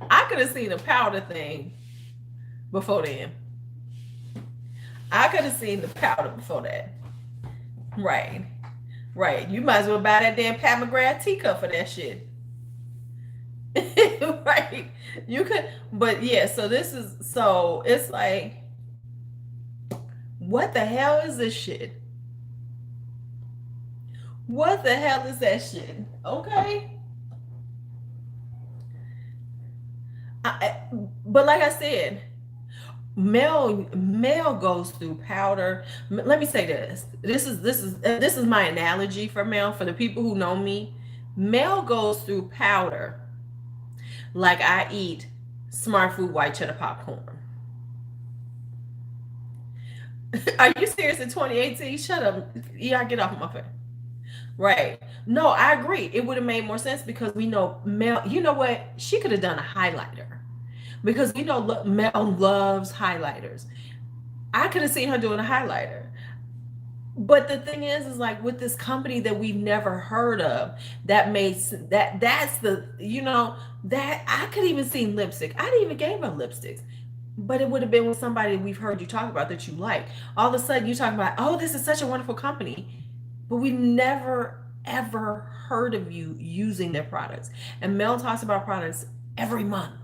I could have seen a powder thing before then. I could have seen the powder before that. Right. Right. You might as well buy that damn Pat McGrath teacup for that shit. Right. You could, but yeah, so it's like, what the hell is this shit? What the hell is that shit? Okay. But like I said, Mel goes through powder. Let me say this. This is my analogy for Mel. For the people who know me, Mel goes through powder like I eat Smart Food white cheddar popcorn. Are you serious? In 2018? Shut up. Yeah, get off my face. Right. No, I agree. It would have made more sense, because we know Mel, you know what? She could have done a highlighter, because we know Mel loves highlighters. I could have seen her doing a highlighter. But the thing is like, with this company that we've never heard of, that's the, that I could even see lipstick. I didn't even gave her lipsticks. But it would have been with somebody we've heard you talk about that you like. All of a sudden you talk about, oh, this is such a wonderful company. But we never ever heard of you using their products. And Mel talks about products every month.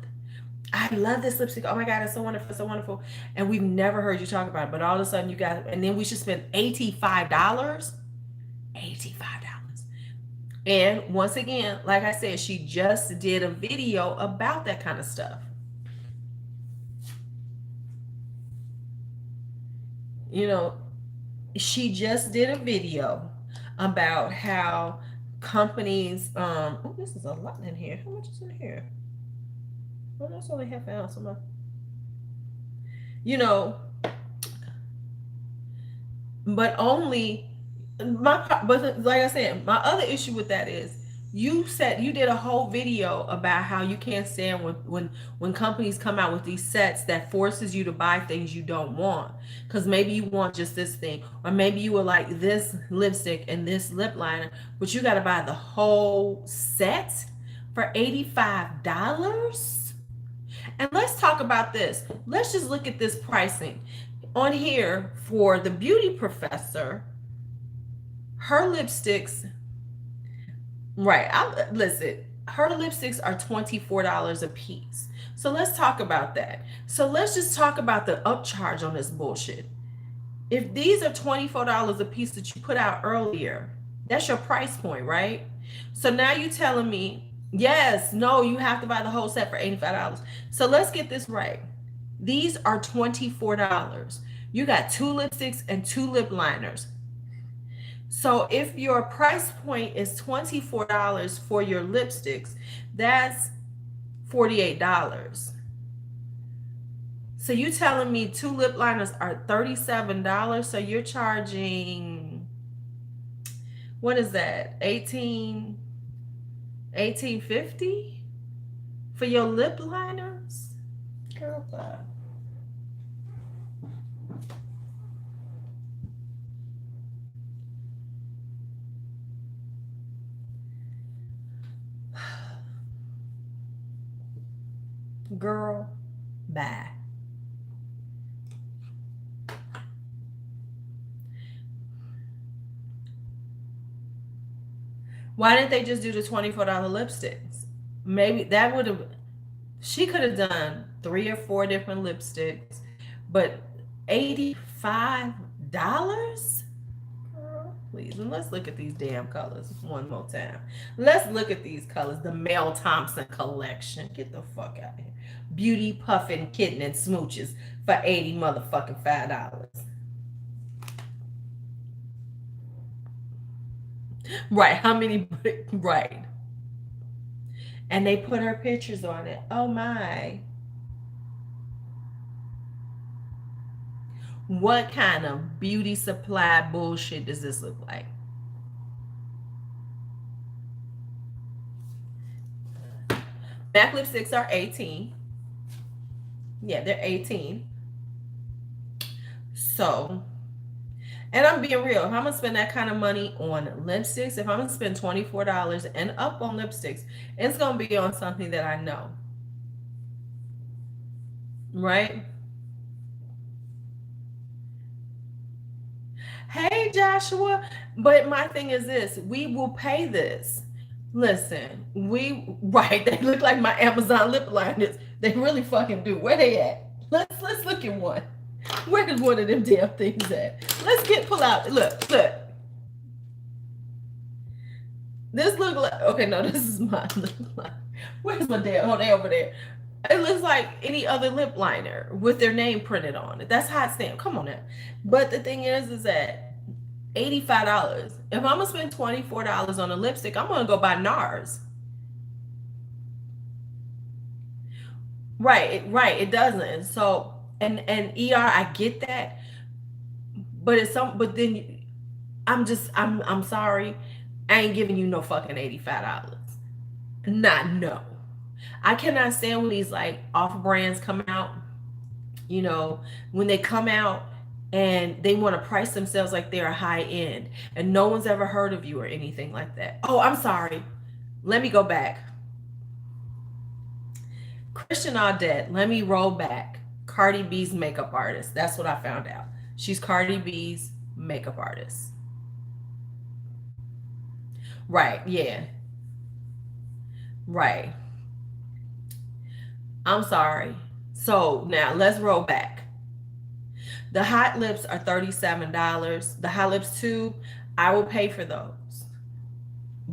I love this lipstick. Oh my God, it's so wonderful, so wonderful. And we've never heard you talk about it. But all of a sudden you got, and then we should spend $85. $85. And once again, like I said, she just did a video about that kind of stuff. You know, she just did a video about how companies, oh, this is a lot in here. How much is in here? Well, that's only half an ounce. You know, but only but like I said, my other issue with that is you said you did a whole video about how you can't stand when companies come out with these sets that forces you to buy things you don't want, because maybe you want just this thing, or maybe you would like this lipstick and this lip liner, but you got to buy the whole set for $85. And let's talk about this. Let's just look at this pricing on here for the Beauty Professor. Her lipsticks, right? Listen. Her lipsticks are $24 a piece. So let's talk about that. So let's just talk about the upcharge on this bullshit. If these are $24 a piece that you put out earlier, that's your price point, right? So now you telling me, yes, no, you have to buy the whole set for $85. So let's get this right. These are $24. You got 2 lipsticks and 2 lip liners. So if your price point is $24 for your lipsticks, that's $48. So you telling me 2 lip liners are $37? So you're charging, what is that? $18.50 for your lip liners? Girl, bye. Girl, bye. Why didn't they just do the $24 lipsticks? Maybe that would have, she could have done 3 or 4 different lipsticks, but $85? Girl, please. And let's look at these damn colors one more time. Let's look at these colors. The Mel Thompson collection. Get the fuck out of here. Beauty Puffin Kitten and Smooches for $80 motherfucking $5. Right. How many? Right. And they put her pictures on it. Oh my. What kind of beauty supply bullshit does this look like? MAC lipsticks are 18. Yeah, they're 18. So, and I'm being real. If I'm going to spend that kind of money on lipsticks, if I'm going to spend $24 and up on lipsticks, it's going to be on something that I know. Right? Hey, Joshua. But my thing is this. We will pay this. Listen, right, they look like my Amazon lip liners. They really fucking do. Where they at? Let's look at one. Where is one of them damn things at? Let's pull out. Look. This look like, okay, no, this is my lip liner. Where's my damn, oh, they over there. It looks like any other lip liner with their name printed on it. That's hot stamp. Come on now. But the thing is that $85. If I'm gonna spend $24 on a lipstick, I'm gonna go buy NARS. Right, it doesn't. So and ER, I get that, but but then I'm sorry, I ain't giving you no fucking $85. No. I cannot stand when these like off brands come out, when they come out and they want to price themselves like they're high end and no one's ever heard of you or anything like that. Oh, I'm sorry. Let me go back. Christian Audette, let me roll back. Cardi B's makeup artist. That's what I found out. She's Cardi B's makeup artist. Right, yeah. Right. I'm sorry. So now let's roll back. The hot lips are $37. The hot lips tube, I will pay for those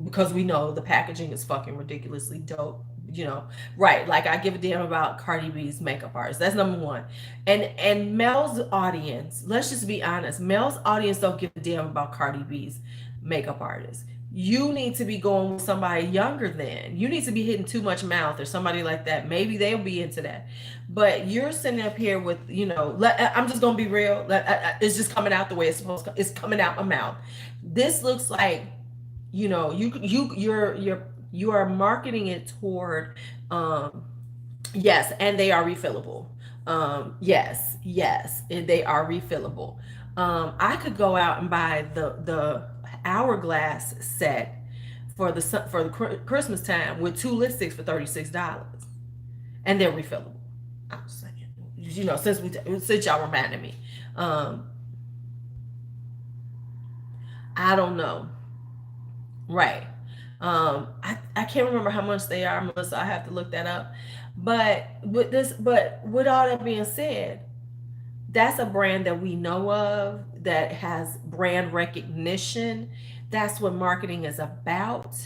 because we know the packaging is fucking ridiculously dope. you know, right? Like I give a damn about Cardi B's makeup artist. That's number one. And Mel's audience, let's just be honest, Mel's audience don't give a damn about Cardi B's makeup artist. You need to be going with somebody younger than. You need to be hitting Too Much Mouth or somebody like that. Maybe they'll be into that. But you're sitting up here with, you know, I'm just gonna be real. It's just coming out the way it's supposed to. It's coming out my mouth. This looks like, you know, you are marketing it toward, yes, and they are refillable. Yes, and they are refillable. I could go out and buy the hourglass set for the Christmas time with 2 lipsticks for $36, and they're refillable. I'm saying, you know, since y'all reminded me, um, I don't know. Right. I can't remember how much they are, Melissa. I have to look that up. But with all that being said, that's a brand that we know of that has brand recognition. That's what marketing is about.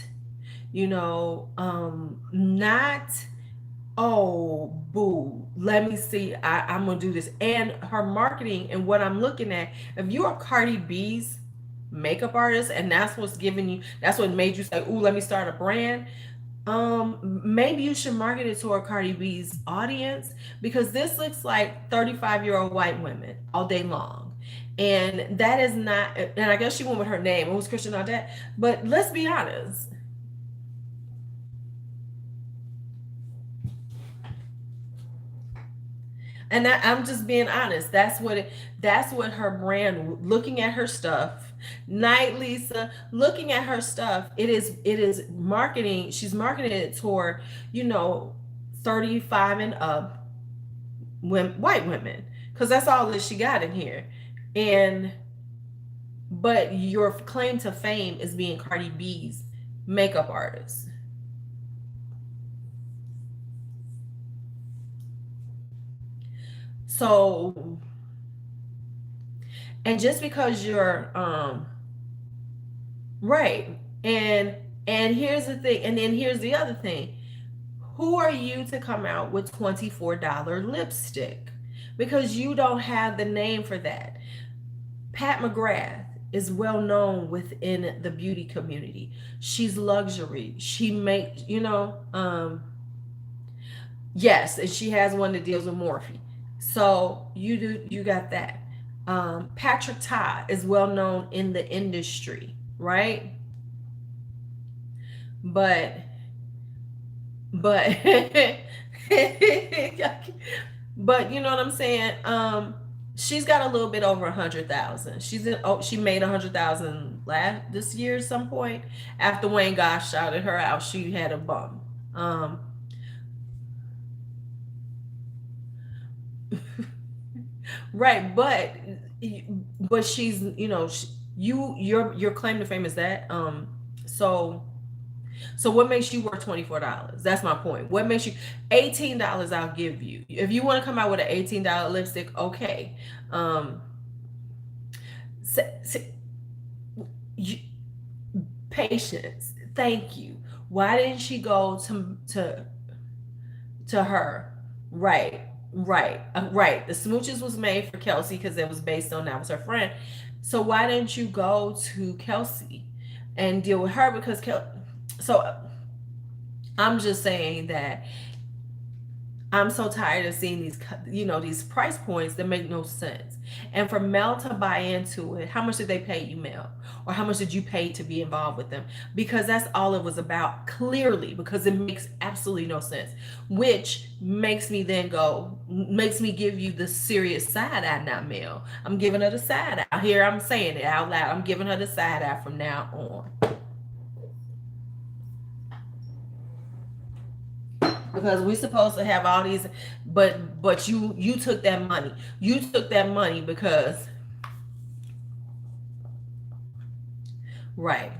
You know, not, oh, boo, let me see, I'm gonna do this. And her marketing and what I'm looking at, if you're Cardi B's makeup artist and that's what's giving you, that's what made you say, ooh, let me start a brand, maybe you should market it to a Cardi B's audience, because this looks like 35-year-old white women all day long. And that is not, and I guess she went with her name. It was Christian Audette. But let's be honest. And I'm just being honest. That's what her brand, looking at her stuff. Night Lisa, looking at her stuff, it is marketing. She's marketing it toward, you know, 35 and up white women, because that's all that she got in here. And but your claim to fame is being Cardi B's makeup artist. So, and just because you're right, and here's the thing, and then here's the other thing. Who are you to come out with $24 lipstick? Because you don't have the name for that. Pat McGrath is well known within the beauty community. She's luxury. She makes, you know, yes, and she has one that deals with Morphe. So you got that. Patrick Todd is well known in the industry, right? But but but you know what I'm saying? She's got a little bit over 100,000. She made 100,000 last this year at some point. After Wayne Gosh shouted her out, she had a bum. Right, but she's, you know, your claim to fame is that. So what makes you worth $24? That's my point. What makes you $18? I'll give you. If you want to come out with an $18 lipstick, okay. S- you, patience. Thank you. Why didn't she go to her? Right, right. The smooches was made for Kelsey because it was based on that was her friend. So why didn't you go to Kelsey and deal with her? Because so I'm just saying that I'm so tired of seeing these, you know, these price points that make no sense. And for Mel to buy into it, how much did they pay you, Mel? Or how much did you pay to be involved with them? Because that's all it was about, clearly, because it makes absolutely no sense. Which makes me then go, makes me give you the serious side eye now, Mel. I'm giving her the side eye. Here, I'm saying it out loud. I'm giving her the side eye from now on. Because we're supposed to have all these, but you took that money. You took that money because, right.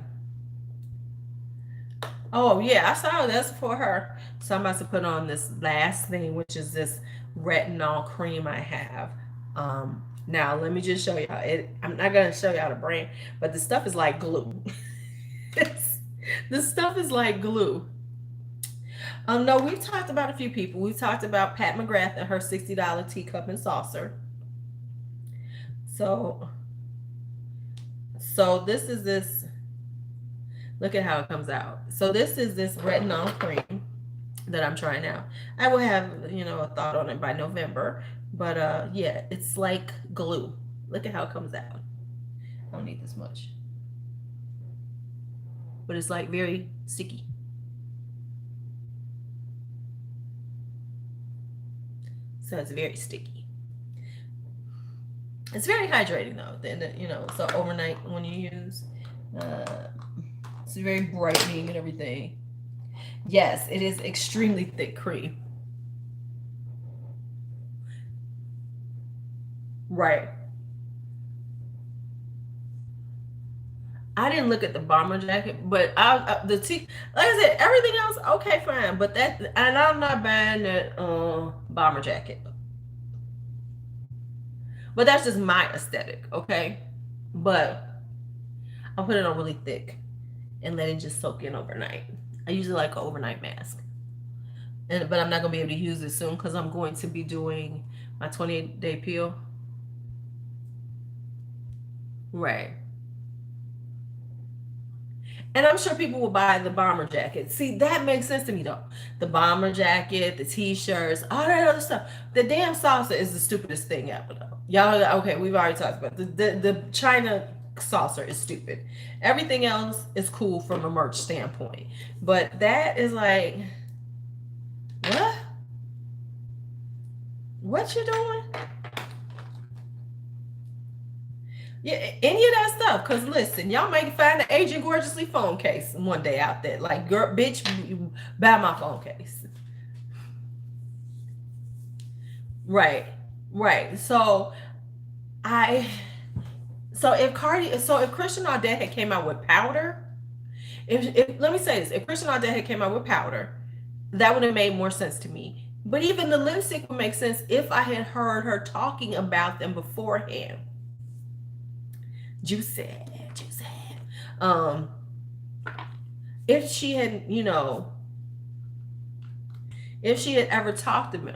Oh yeah, I saw that's for her. So I'm about to put on this last thing, which is this retinol cream I have. Now let me just show y'all. I'm not gonna show y'all the brand, but the stuff is like glue. This stuff is like glue. No, we've talked about a few people. We talked about Pat McGrath and her $60 teacup and saucer. So, so this is this. Look at how it comes out. So this is this retinol cream that I'm trying out. I will have, a thought on it by November. But yeah, it's like glue. Look at how it comes out. I don't need this much. But it's like very sticky. So it's very sticky. It's very hydrating though. So overnight when you use, it's very brightening and everything. Yes, it is extremely thick cream. Right. I didn't look at the bomber jacket, but the like I said, everything else okay, fine. But and I'm not buying that bomber jacket. But that's just my aesthetic, okay? But I'll put it on really thick and let it just soak in overnight. I usually like an overnight mask. But I'm not gonna be able to use it soon because I'm going to be doing my 28-day peel. Right. And I'm sure people will buy the bomber jacket. See, that makes sense to me though. The bomber jacket, the t-shirts, all that other stuff. The damn salsa is the stupidest thing ever though. Y'all, okay, we've already talked about the China saucer is stupid. Everything else is cool from a merch standpoint. But that is like, what? What you doing? Yeah, any of that stuff. Cause listen, y'all might find an Agent Gorgeously phone case one day out there. Like, girl, bitch, buy my phone case. Right, right. I, so if Christian Audette had came out with powder, if let me say this, if Christian Audette had came out with powder, that would have made more sense to me. But even the lipstick would make sense if I had heard her talking about them beforehand. Juicy, juicy. Um, if she had, if she had ever talked to me,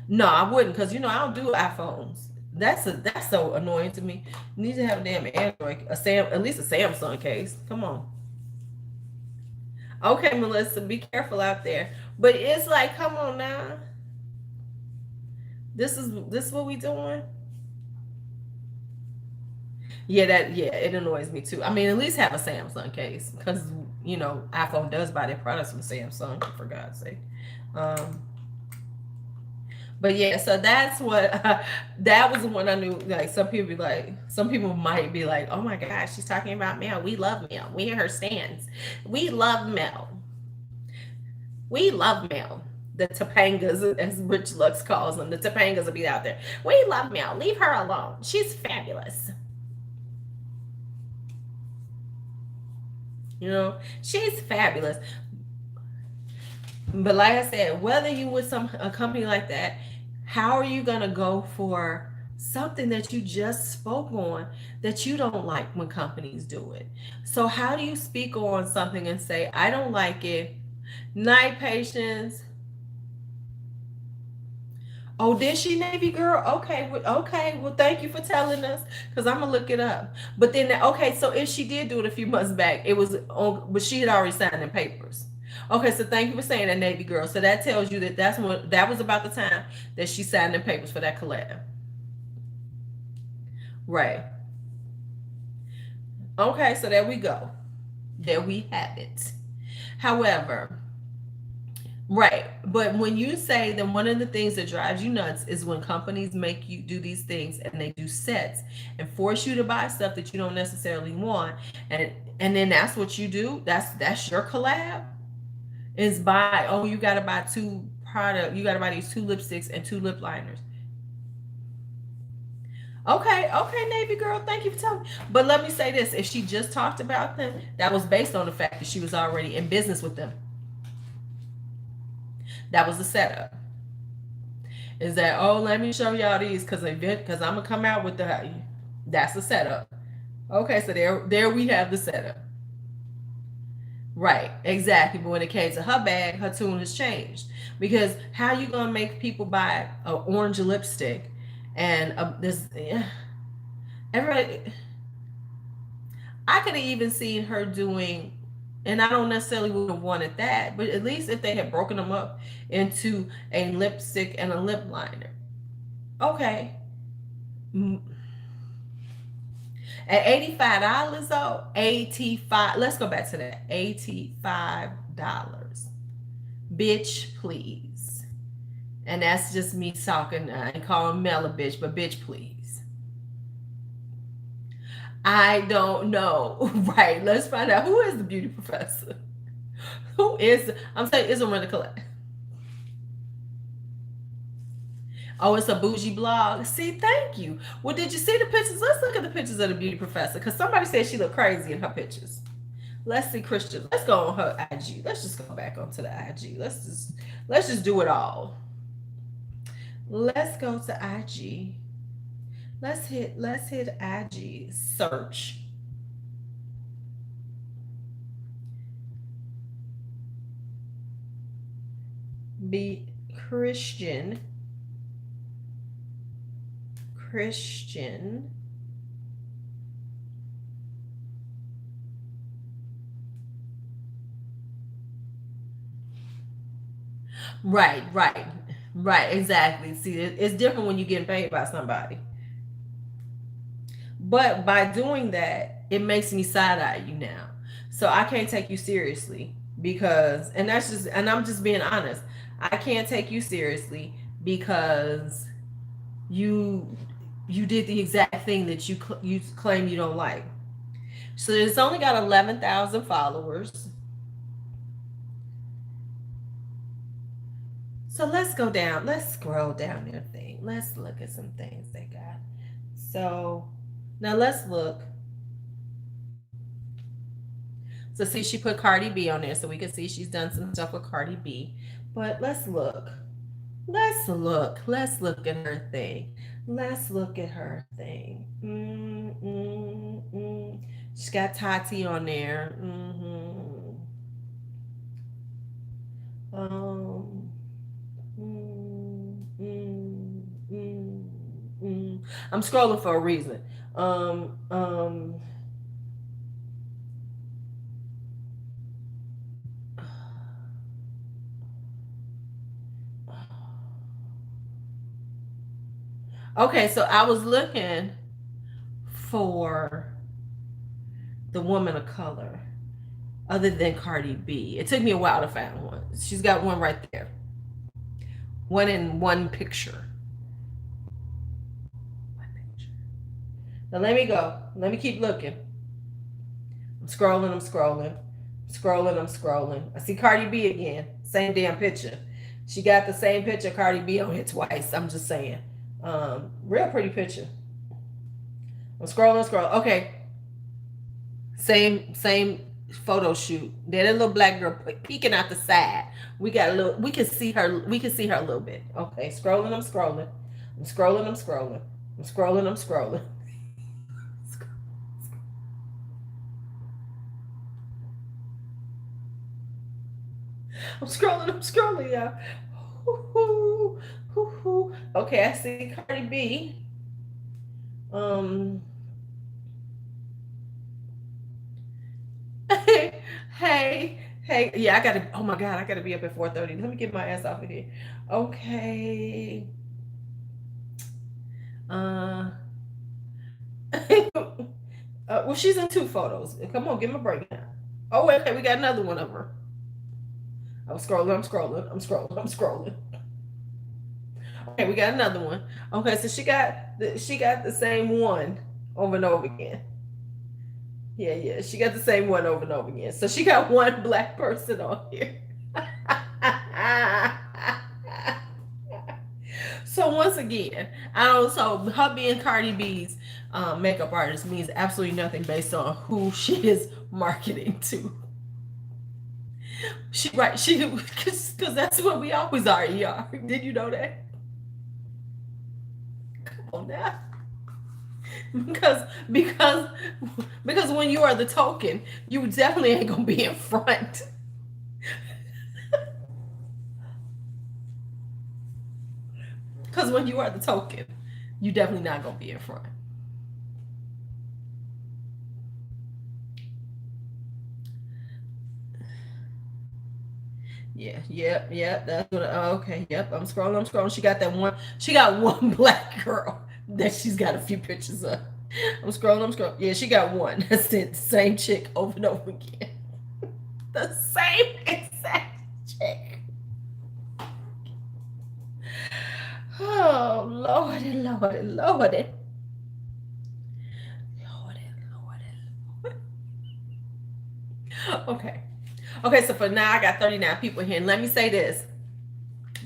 no, I wouldn't, because I don't do iPhones. That's so annoying to me. You need to have a damn Android, at least a Samsung case. Come on. Okay, Melissa, be careful out there. But it's like, come on now. This is what we doing. Yeah, it annoys me too. I mean, at least have a Samsung case because iPhone does buy their products from Samsung for God's sake. Um, but yeah, so that's what that was the one I knew. Like some people might be like, oh my gosh, she's talking about Mel. We love Mel. We are her stands. We love Mel. We love Mel. The Topangas, as Rich Lux calls them, the Topangas will be out there. We love Mel. Leave her alone. She's fabulous. She's fabulous. But like I said, whether you with a company like that, how are you gonna go for something that you just spoke on that you don't like when companies do it? So how do you speak on something and say, I don't like it? Night, Patience. Oh, did she, Navy girl? Okay, okay. Well, thank you for telling us, because I'm gonna look it up. But then, okay, so if she did do it a few months back, it was on, but she had already signed the papers. Okay, so thank you for saying that, Navy girl. So that tells you that was about the time that she signed the papers for that collab. Right. Okay, so there we go. There we have it. However, right. But when you say, then one of the things that drives you nuts is when companies make you do these things and they do sets and force you to buy stuff that you don't necessarily want. And then that's what you do. That's your collab. Is buy, oh, you gotta buy you gotta buy these 2 lipsticks and 2 lip liners. Okay, Navy girl, thank you for telling me. But let me say this, if she just talked about them, that was based on the fact that she was already in business with them. That was the setup. Is that, oh, let me show y'all these because I'm gonna come out with that's the setup. Okay, so there we have the setup. Right, exactly. But when it came to her bag, her tune has changed. Because how you gonna make people buy an orange lipstick and this? Everybody, I could have even seen her doing, and I don't necessarily would have wanted that, but at least if they had broken them up into a lipstick and a lip liner, okay. At $85 though, 85. Let's go back to that. $85. Bitch, please. And that's just me talking. I ain't calling Mel a bitch, but bitch, please. I don't know. Right. Let's find out who is the beauty professor. Who is? I'm saying it's a Rena Collect. Oh, it's a bougie blog. See, thank you. Well, did you see the pictures? Let's look at the pictures of the beauty professor because somebody said she looked crazy in her pictures. Let's see, Christian. Let's go on her IG. Let's just go back onto the IG. Let's just do it all. Let's go to IG. Let's hit IG search. Be Christian. Right, exactly. See, it's different when you're getting paid by somebody. But by doing that, it makes me side eye you now. So I can't take you seriously because, and I'm just being honest. I can't take you seriously because you you did the exact thing that you claim you don't like. So it's only got 11,000 followers. So let's go down. Let's scroll down their thing. Let's look at some things they got. So now let's look. So see, she put Cardi B on there, so we can see she's done some stuff with Cardi B. But let's look. Let's look at her thing. Let's look at her thing. She's got Tati on there. Um, mm, mm, mm, I'm scrolling for a reason. Um, um, okay, so I was looking for the woman of color other than Cardi B. It took me a while to find one. She's got one right there. One in one picture. Now let me go. Let me keep looking. I'm scrolling. I see Cardi B again. Same damn picture. She got the same picture Cardi B on here twice. I'm just saying. Real pretty picture. I'm scrolling. Okay. Same photo shoot. That little black girl peeking out the side. We can see her a little bit. Okay, scrolling. I'm scrolling. I'm scrolling, y'all. Okay, I see Cardi B. Hey, yeah, I gotta. Oh my God, I gotta be up at 4:30. Let me get my ass off of here. Okay. Well, she's in two photos. Come on, give me a break now. Oh, wait, okay, we got another one of her. I'm scrolling. Okay, we got another one. Okay, so she got the same one over and over again. Yeah, she got the same one over and over again. So she got one black person on here. So once again, so her being Cardi B's makeup artist means absolutely nothing based on who she is marketing to. Because that's what we always are, ER. Did you know that? Come on now. because because because when you are the token, you definitely ain't gonna be in front. Because when you are the token, you definitely not gonna be in front. Yeah, yep, yep. That's what. Oh, okay, yep. I'm scrolling. I'm scrolling. She got that one. She got one black girl that she's got a few pictures of. I'm scrolling. I'm scrolling. Yeah, she got one. That's it. Same chick over and over again. The same exact chick. Oh Lordy, Lordy, Lordy, Lordy, Lordy. Okay. Okay, so for now I got 39 people here. And let me say this.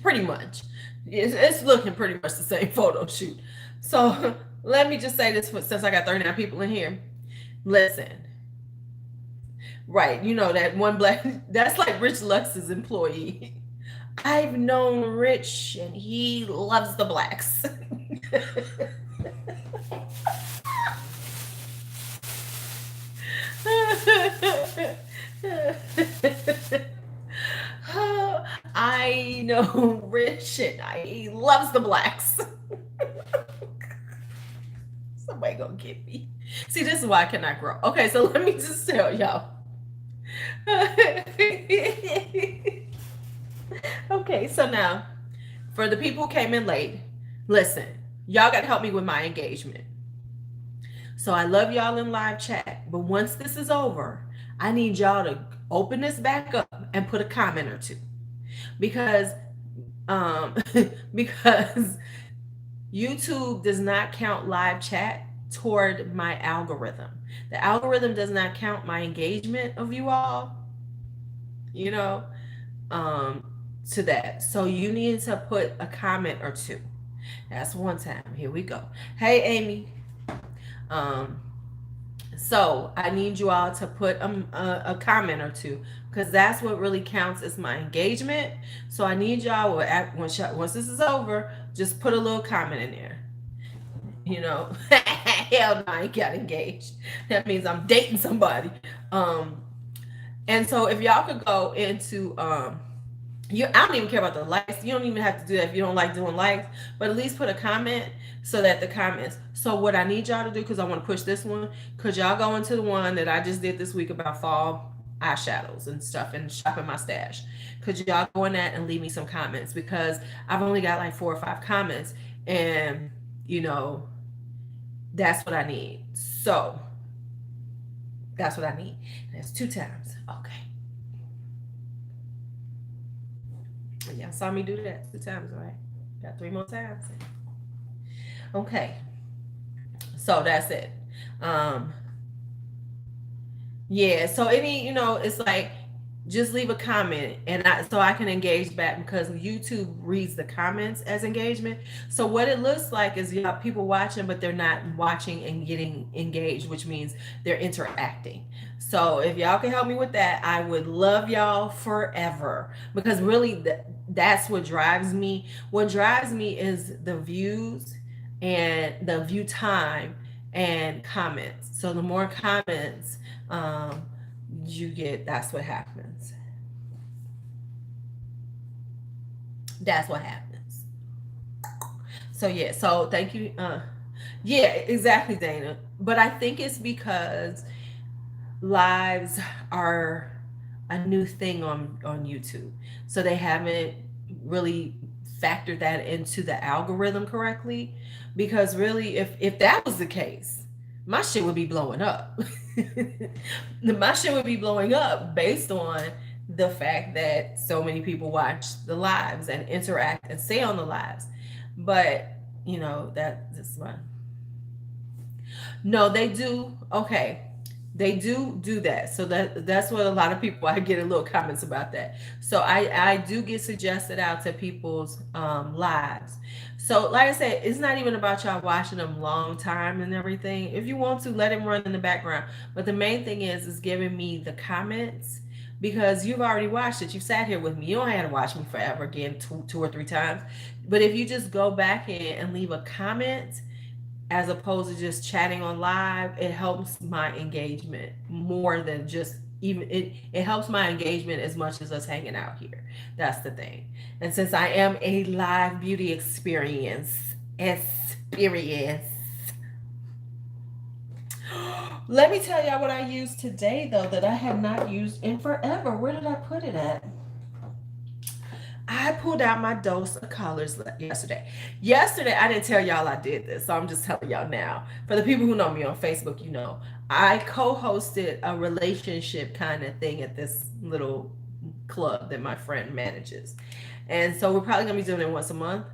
Pretty much. It's looking pretty much the same photo shoot. So let me just say this since I got 39 people in here. Listen. Right, you know that one black that's like Rich Lux's employee. I've known Rich and he loves the blacks. I know Rich and he loves the blacks. Somebody gonna get me. See, this is why I cannot grow. Okay, so let me just tell y'all. Okay, so now for the people who came in late, listen, y'all got to help me with my engagement. So I love y'all in live chat, but once this is over, I need y'all to open this back up and put a comment or two, because because YouTube does not count live chat toward my algorithm. The algorithm does not count my engagement of you all, you know, um, to that. So you need to put a comment or two. That's one time. Here we go. Hey, Amy. Um, so I need you all to put a comment or two, because that's what really counts as my engagement. So I need y'all, once this is over, just put a little comment in there. You know, hell no, I ain't got engaged. That means I'm dating somebody. And so if y'all could go into I don't even care about the likes. You don't even have to do that if you don't like doing likes, but at least put a comment so that the comments. So what I need y'all to do, because I want to push this one, because y'all go into the one that I just did this week about fall eyeshadows and stuff and shopping my stash. Could y'all go in that and leave me some comments, because I've only got like 4 or 5 comments, and you know, that's what I need. So that's what I need. That's 2 times. Okay. Y'all saw me do that 2 times, right? Got 3 more times. Okay. So that's it. Yeah, so it's like, just leave a comment, and so I can engage back, because YouTube reads the comments as engagement. So what it looks like is you have people watching, but they're not watching and getting engaged, which means they're interacting. So if y'all can help me with that, I would love y'all forever, because really that's what drives me. What drives me is the views and the view time and comments. So the more comments you get, that's what happens. That's what happens. So yeah, so thank you. Yeah, exactly, Dana. But I think it's because lives are a new thing on YouTube, so they haven't really factored that into the algorithm correctly. Because really, if that was the case, my shit would be blowing up. My shit would be blowing up based on the fact that so many people watch the lives and interact and stay on the lives. But that's fine. No, they do. Okay. They do that. So that's what a lot of people, I get a little comments about that. So I do get suggested out to people's lives. So like I said, it's not even about y'all watching them long time and everything. If you want to, let them run in the background. But the main thing is giving me the comments, because you've already watched it. You sat here with me. You don't have to watch me forever again, two or three times. But if you just go back in and leave a comment, as opposed to just chatting on live, it helps my engagement more than just even it helps my engagement as much as us hanging out here. That's the thing. And since I am a live beauty experience, let me tell y'all what I used today though that I have not used in forever. Where did I put it at? I pulled out my dose of colors yesterday. Yesterday, I didn't tell y'all I did this, so I'm just telling y'all now. For the people who know me on Facebook, you know, I co-hosted a relationship kind of thing at this little club that my friend manages. And so we're probably gonna be doing it once a month.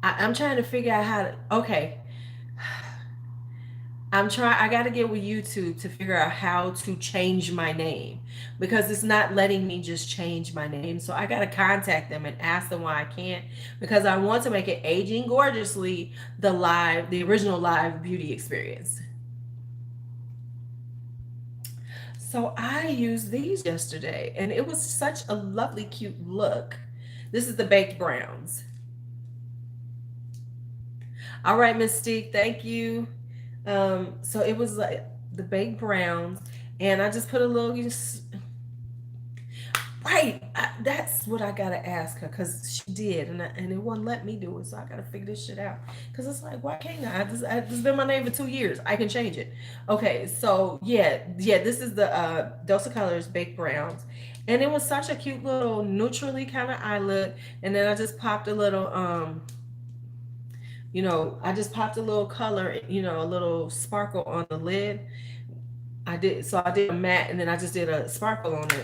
I'm trying to figure out how to, okay, I got to get with YouTube to figure out how to change my name because it's not letting me just change my name. So I got to contact them and ask them why I can't because I want to make it Aging Gorgeously the original live beauty experience. So I used these yesterday and it was such a lovely, cute look. This is the baked browns. All right, Mystique, thank you. So it was like the baked browns, and I just put a little. Right, that's what I gotta ask her because she did, and it won't let me do it. So I gotta figure this shit out because it's like, why can't I? This been my name for 2 years. I can change it. Okay, so yeah. This is the Dose of Colors baked browns, and it was such a cute little neutrally kind of eye look. And then I just popped a little I just popped a little color, a little sparkle on the lid. I did a matte and then I just did a sparkle on it.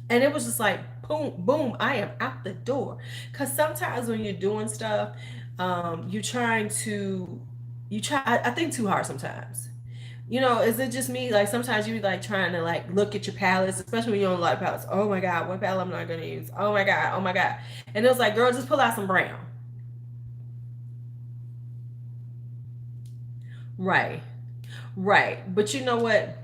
And it was just like, boom, boom, I am out the door. Because sometimes when you're doing stuff, you're trying to, I think too hard sometimes. Is it just me? Like sometimes you like trying to like look at your palettes, especially when you don't like palettes. Oh my God, what palette I'm not going to use? Oh my God, oh my God. And it was like, girl, just pull out some brown. Right. Right. But you know what?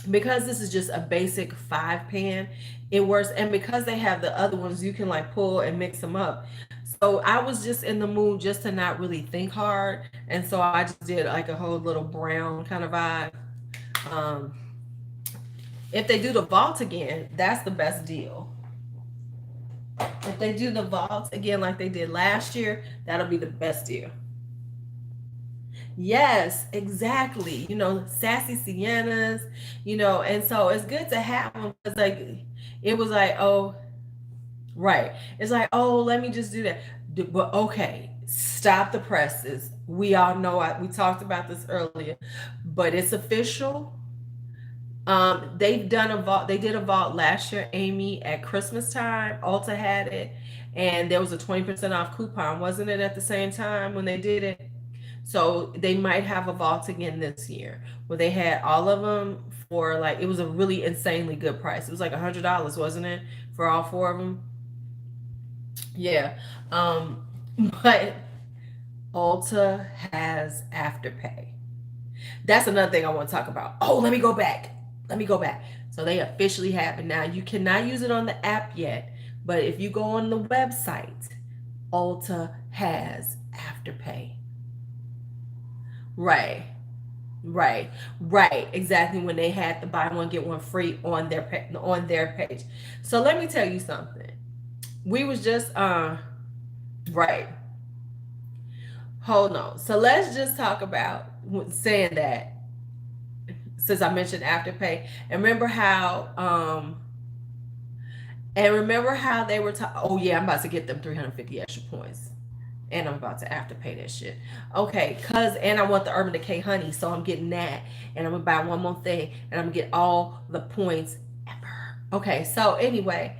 Because this is just a basic 5 pan, it works. And because they have the other ones, you can like pull and mix them up. So I was just in the mood just to not really think hard. And so I just did like a whole little brown kind of vibe. Um, if they do the vault again, that's the best deal. If they do the vault again like they did last year, that'll be the best deal. Yes, exactly. Sassy Siennas, and so it's good to have them because, like, it was like, oh, right. It's like, oh, let me just do that. But okay, stop the presses. We all know we talked about this earlier, but it's official. They've done a vault. They did a vault last year, Amy, at Christmas time. Ulta had it, and there was a 20% off coupon, wasn't it, at the same time when they did it? So they might have a vault again this year where they had all of them for like, it was a really insanely good price. It was like $100, wasn't it, for all four of them? Yeah. But Ulta has afterpay. That's another thing I want to talk about. Oh, let me go back. So they officially have it now. You cannot use it on the app yet, but if you go on the website, Ulta has afterpay. Right. Right. Exactly. When they had the buy one get one free on their page. So let me tell you something. We was just right. Hold on. So let's just talk about saying that since I mentioned afterpay and remember how they were oh yeah, I'm about to get them 350 extra points. And I'm about to afterpay that shit. Okay, and I want the Urban Decay honey, so I'm getting that. And I'm gonna buy one more thing, and I'm gonna get all the points ever. Okay, so anyway,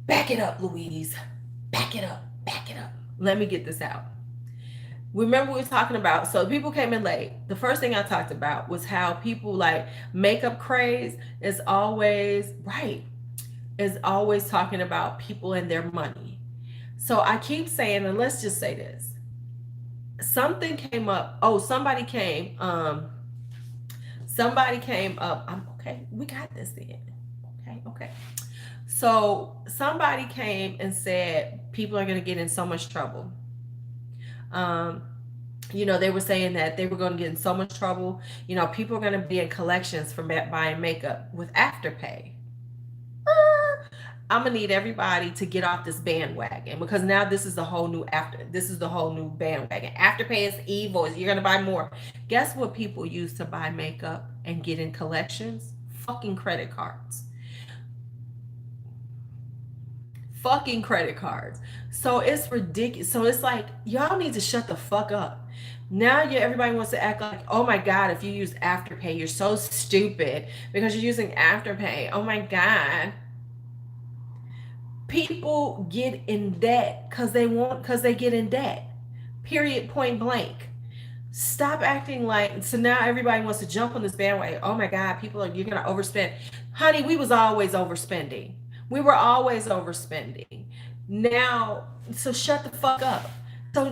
back it up, Louise. Back it up. Let me get this out. Remember we were talking about, so people came in late. The first thing I talked about was how people like makeup craze is always talking about people and their money. So I keep saying, and let's just say this. Something came up. Oh, somebody came up. Okay, we got this then. Okay. So somebody came and said people are going to get in so much trouble They were saying that they were going to get in so much trouble. People are going to be in collections for buying makeup with afterpay. I'm gonna need everybody to get off this bandwagon, because now this is the whole new bandwagon. Afterpay is evil. You're gonna buy more. Guess what people use to buy makeup and get in collections? Fucking credit cards. Fucking credit cards. So it's ridiculous. So it's like, y'all need to shut the fuck up. Now everybody wants to act like, oh my God, if you use Afterpay, you're so stupid because you're using Afterpay. Oh my God. People get in debt because they get in debt. Period, point blank. Stop acting like, so now everybody wants to jump on this bandwagon. Oh my God, you're gonna overspend. Honey, we was always overspending. We were always overspending. Now, so shut the fuck up. So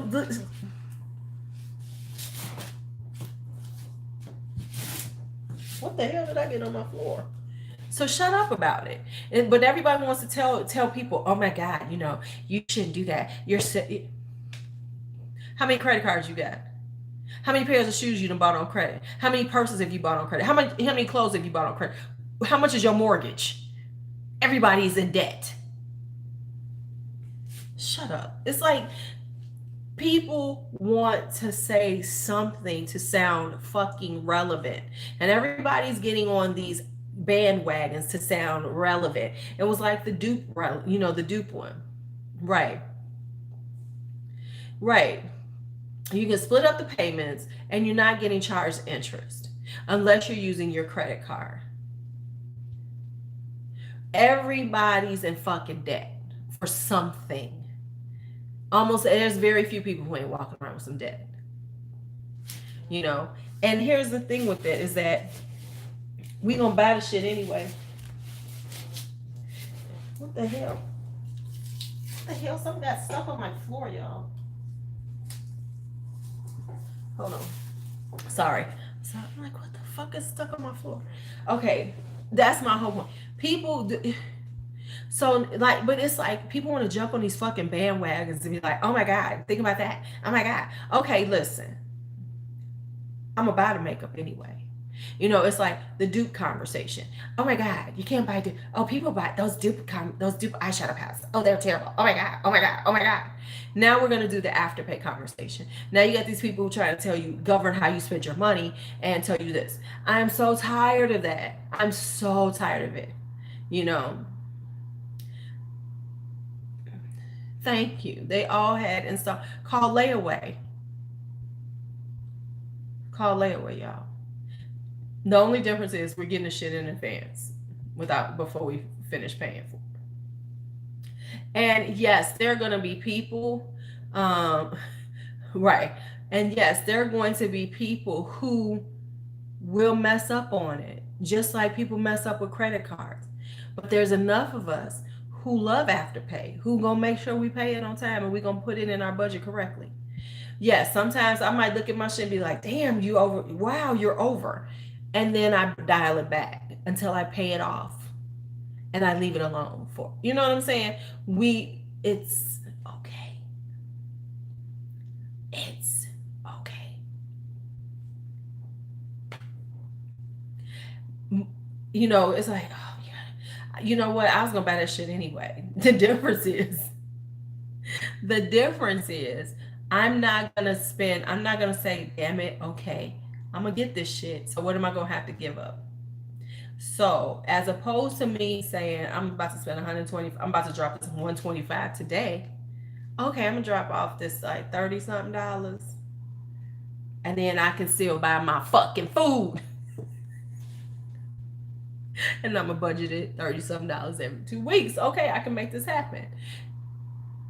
what the hell did I get on my floor? So shut up about it. But everybody wants to tell people, oh my God, you shouldn't do that. How many credit cards you got? How many pairs of shoes you done bought on credit? How many purses have you bought on credit? How many clothes have you bought on credit? How much is your mortgage? Everybody's in debt. Shut up. It's like people want to say something to sound fucking relevant, and everybody's getting on these bandwagons to sound relevant. It was like the dupe, the dupe one. Right. You can split up the payments and you're not getting charged interest unless you're using your credit card. Everybody's in fucking debt for something. There's very few people who ain't walking around with some debt. And here's the thing with it is that we gonna buy the shit anyway. What the hell? Something got stuck on my floor, y'all. Hold on. Sorry. So I'm like, what the fuck is stuck on my floor? Okay, that's my whole point. People but it's like people want to jump on these fucking bandwagons and be like, oh my God, think about that. Oh my God. Okay, listen. I'm gonna buy the makeup anyway. It's like the dupe conversation. Oh my God, you can't buy dupe. Oh, people buy those dupe eyeshadow palettes. Oh, they're terrible. Oh my God. Oh my God. Oh my God. Now we're gonna do the afterpay conversation. Now you got these people who try to tell you, govern how you spend your money and tell you this. I'm so tired of that. I'm so tired of it. Thank you. They all had installed. Call layaway, y'all. The only difference is we're getting the shit in advance before we finish paying for it. And yes, there are going to be people, right. And yes, there are going to be people who will mess up on it, just like people mess up with credit cards. But there's enough of us who love Afterpay, who gonna make sure we pay it on time and we gonna put it in our budget correctly. Yes, sometimes I might look at my shit and be like, damn, you over. Wow, you're over. And then I dial it back until I pay it off and I leave it alone for, you know what I'm saying? It's okay. It's okay. It's like, oh yeah, you know what? I was gonna buy that shit anyway. The difference is I'm not gonna say, damn it, okay, I'm gonna get this shit. So what am I gonna have to give up? So as opposed to me saying I'm about to spend 120, I'm about to drop this 125 today. Okay, I'm gonna drop off this like $30-something, and then I can still buy my fucking food. And I'm gonna budget it $30-something every 2 weeks. Okay, I can make this happen.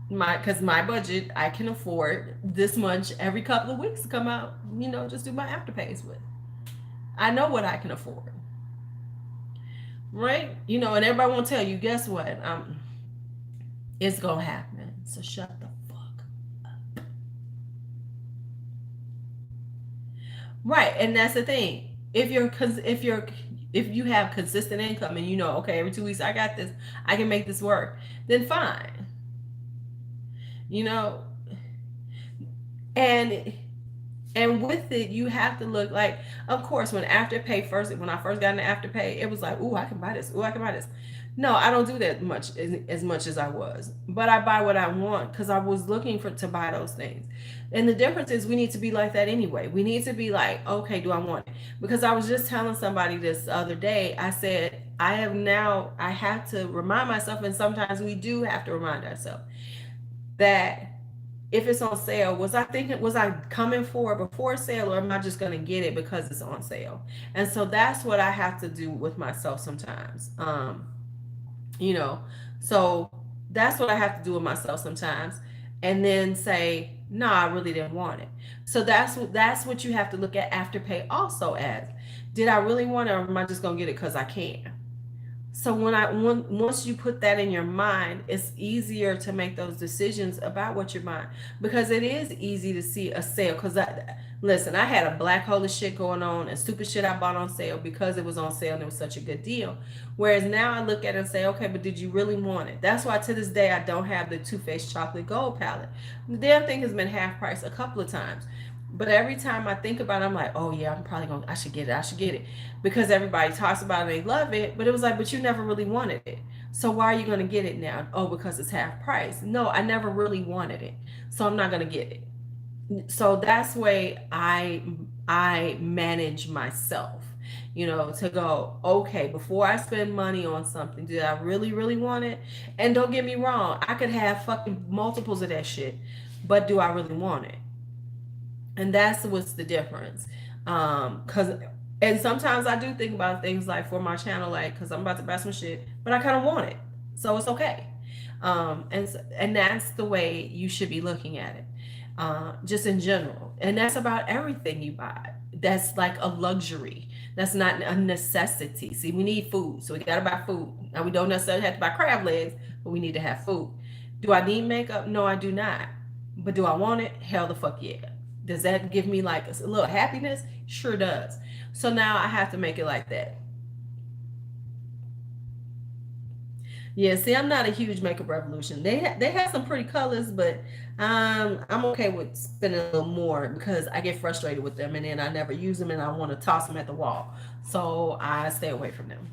Because my budget, I can afford this much every couple of weeks to come out, just do my afterpays with. I know what I can afford. Right? And everybody won't tell you, guess what? It's going to happen. So shut the fuck up. Right. And that's the thing. If you have consistent income and okay, every 2 weeks I got this, I can make this work, then fine. And with it, you have to look like, of course, when Afterpay first, when I first got into Afterpay, it was like, ooh, I can buy this. Ooh, I can buy this. No, I don't do that much as much as I was, but I buy what I want because I was looking for to buy those things. And the difference is we need to be like that anyway. We need to be like, okay, do I want it? Because I was just telling somebody this other day. I said I have to remind myself, and sometimes we do have to remind ourselves that if it's on sale, was I coming for it before sale, or am I just gonna get it because it's on sale? And so that's what I have to do with myself sometimes. You know, so that's what I have to do with myself sometimes, and then say, no, I really didn't want it. So that's what you have to look at Afterpay also as. Did I really want it, or am I just gonna get it because I can? So once you put that in your mind, it's easier to make those decisions about what you're buying, because it is easy to see a sale. Because listen, I had a black hole of shit going on and stupid shit I bought on sale because it was on sale and it was such a good deal. Whereas now I look at it and say, okay, but did you really want it? That's why to this day I don't have the Too Faced Chocolate Gold palette. The damn thing has been half price a couple of times. But every time I think about it, I'm like, oh yeah, I should get it. I should get it. Because everybody talks about it, they love it. But it was like, but you never really wanted it. So why are you going to get it now? Oh, because it's half price. No, I never really wanted it. So I'm not going to get it. So that's the way I manage myself, to go, okay, before I spend money on something, did I really, really want it? And don't get me wrong, I could have fucking multiples of that shit, but do I really want it? And that's what's the difference. Cause and sometimes I do think about things like for my channel, like, because I'm about to buy some shit, but I kind of want it, so it's okay. And that's the way you should be looking at it, just in general. And that's about everything you buy. That's like a luxury. That's not a necessity. See, we need food, so we gotta buy food. Now we don't necessarily have to buy crab legs, but we need to have food. Do I need makeup? No, I do not. But do I want it? Hell the fuck yeah. Does that give me like a little happiness? Sure does. So now I have to make it like that. Yeah, see, I'm not a huge makeup revolution. They have some pretty colors, but I'm okay with spending a little more because I get frustrated with them, and then I never use them, and I want to toss them at the wall. So I stay away from them.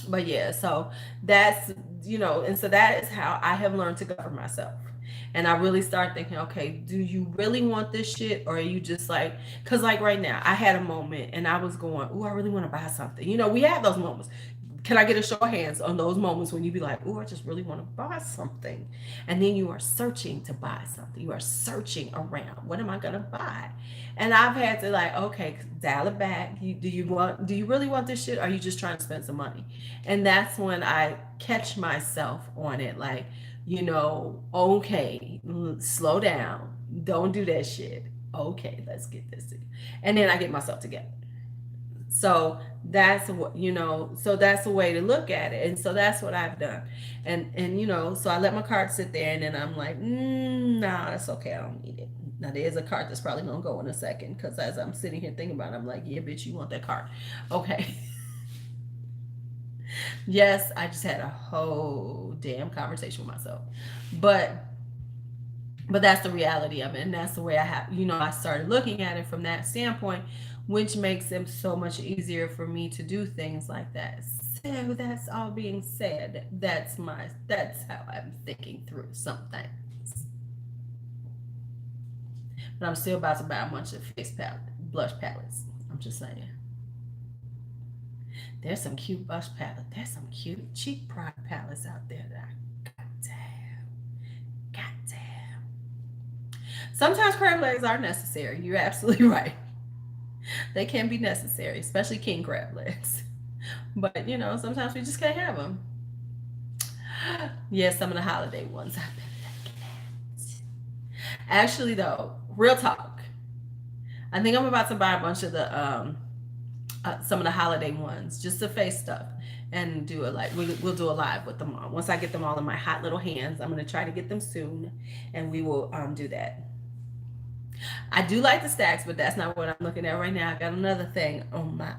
But yeah, so that's, and so that is how I have learned to govern myself. And I really start thinking, okay, do you really want this shit? Or are you just like, because like right now, I had a moment and I was going, oh, I really want to buy something. We have those moments. Can I get a show of hands on those moments when you be like, oh, I just really want to buy something? And then you are searching to buy something. You are searching around. What am I going to buy? And I've had to like, okay, dial it back. Do you really want this shit? Or are you just trying to spend some money? And that's when I catch myself on it. Like, okay, slow down. Don't do that shit. Okay, let's get this together. And then I get myself together. So that's what, so that's the way to look at it. And so that's what I've done. And so I let my cart sit there, and then I'm like, nah, it's okay. I don't need it. Now there's a cart that's probably going to go in a second, because as I'm sitting here thinking about it, I'm like, yeah, bitch, you want that cart. Okay. Yes, I just had a whole damn conversation with myself. But that's the reality of it. And that's the way I started looking at it from that standpoint, which makes it so much easier for me to do things like that. So that's all being said. That's how I'm thinking through some things. But I'm still about to buy a bunch of blush palettes. I'm just saying. There's some cute blush palettes. There's some cute cheap product palettes out there that goddamn. Sometimes crab legs are necessary. You're absolutely right. They can be necessary, especially king crab legs. But sometimes we just can't have them. Yeah, some of the holiday ones I've been looking at. Actually, though, real talk. I think I'm about to buy a bunch of the some of the holiday ones, just the face stuff, and do we'll do a live with them all. Once I get them all in my hot little hands, I'm going to try to get them soon, and we will do that. I do like the stacks, but that's not what I'm looking at right now. I got another thing on my,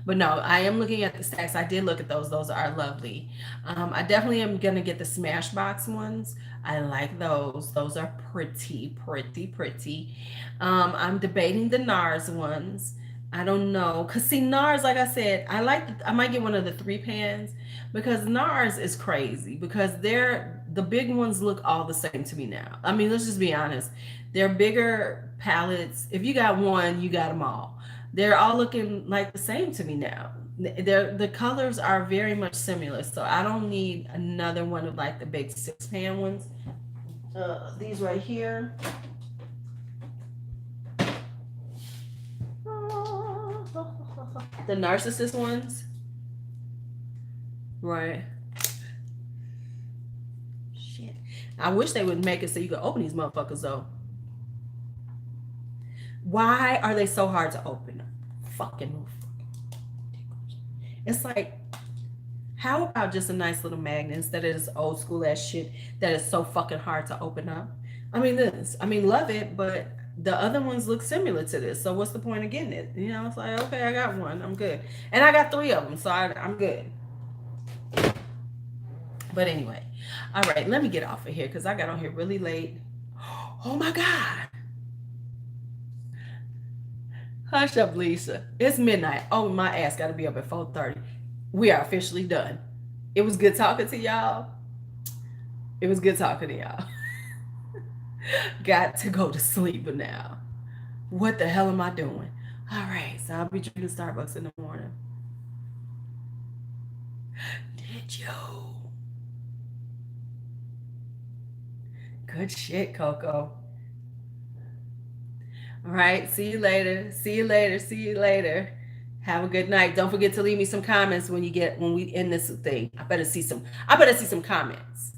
But no, I am looking at the stacks. I did look at those. Those are lovely. I definitely am gonna get the Smashbox ones. I like those. Those are pretty, pretty, pretty. I'm debating the NARS ones. I don't know, cause see NARS, like I said, I might get one of the 3 pans because NARS is crazy because the big ones look all the same to me now. I mean, let's just be honest. They're bigger palettes. If you got one, you got them all. They're all looking like the same to me now. The colors are very much similar, so I don't need another one of like the big 6 pan ones. These right here. The narcissist ones. Right. Shit. I wish they would make it so you could open these motherfuckers though. Why are they so hard to open? Fucking. It's like, how about just a nice little magnet instead of this old school ass shit that is so fucking hard to open up? Love it, but the other ones look similar to this. So what's the point of getting it? You know, it's like, okay, I got one, I'm good. And I got 3 of them, so I'm good. But anyway, all right, let me get off of here because I got on here really late. Oh my God. Hush up, Lisa. It's midnight. Oh, my ass got to be up at 4:30. We are officially done. It was good talking to y'all. It was good talking to y'all. Got to go to sleep now. What the hell am I doing? All right, so I'll be drinking Starbucks in the morning. Did you? Good shit, Coco. All right, see you later. See you later. See you later. Have a good night. Don't forget to leave me some comments when we end this thing. I better see some comments. I better see some comments.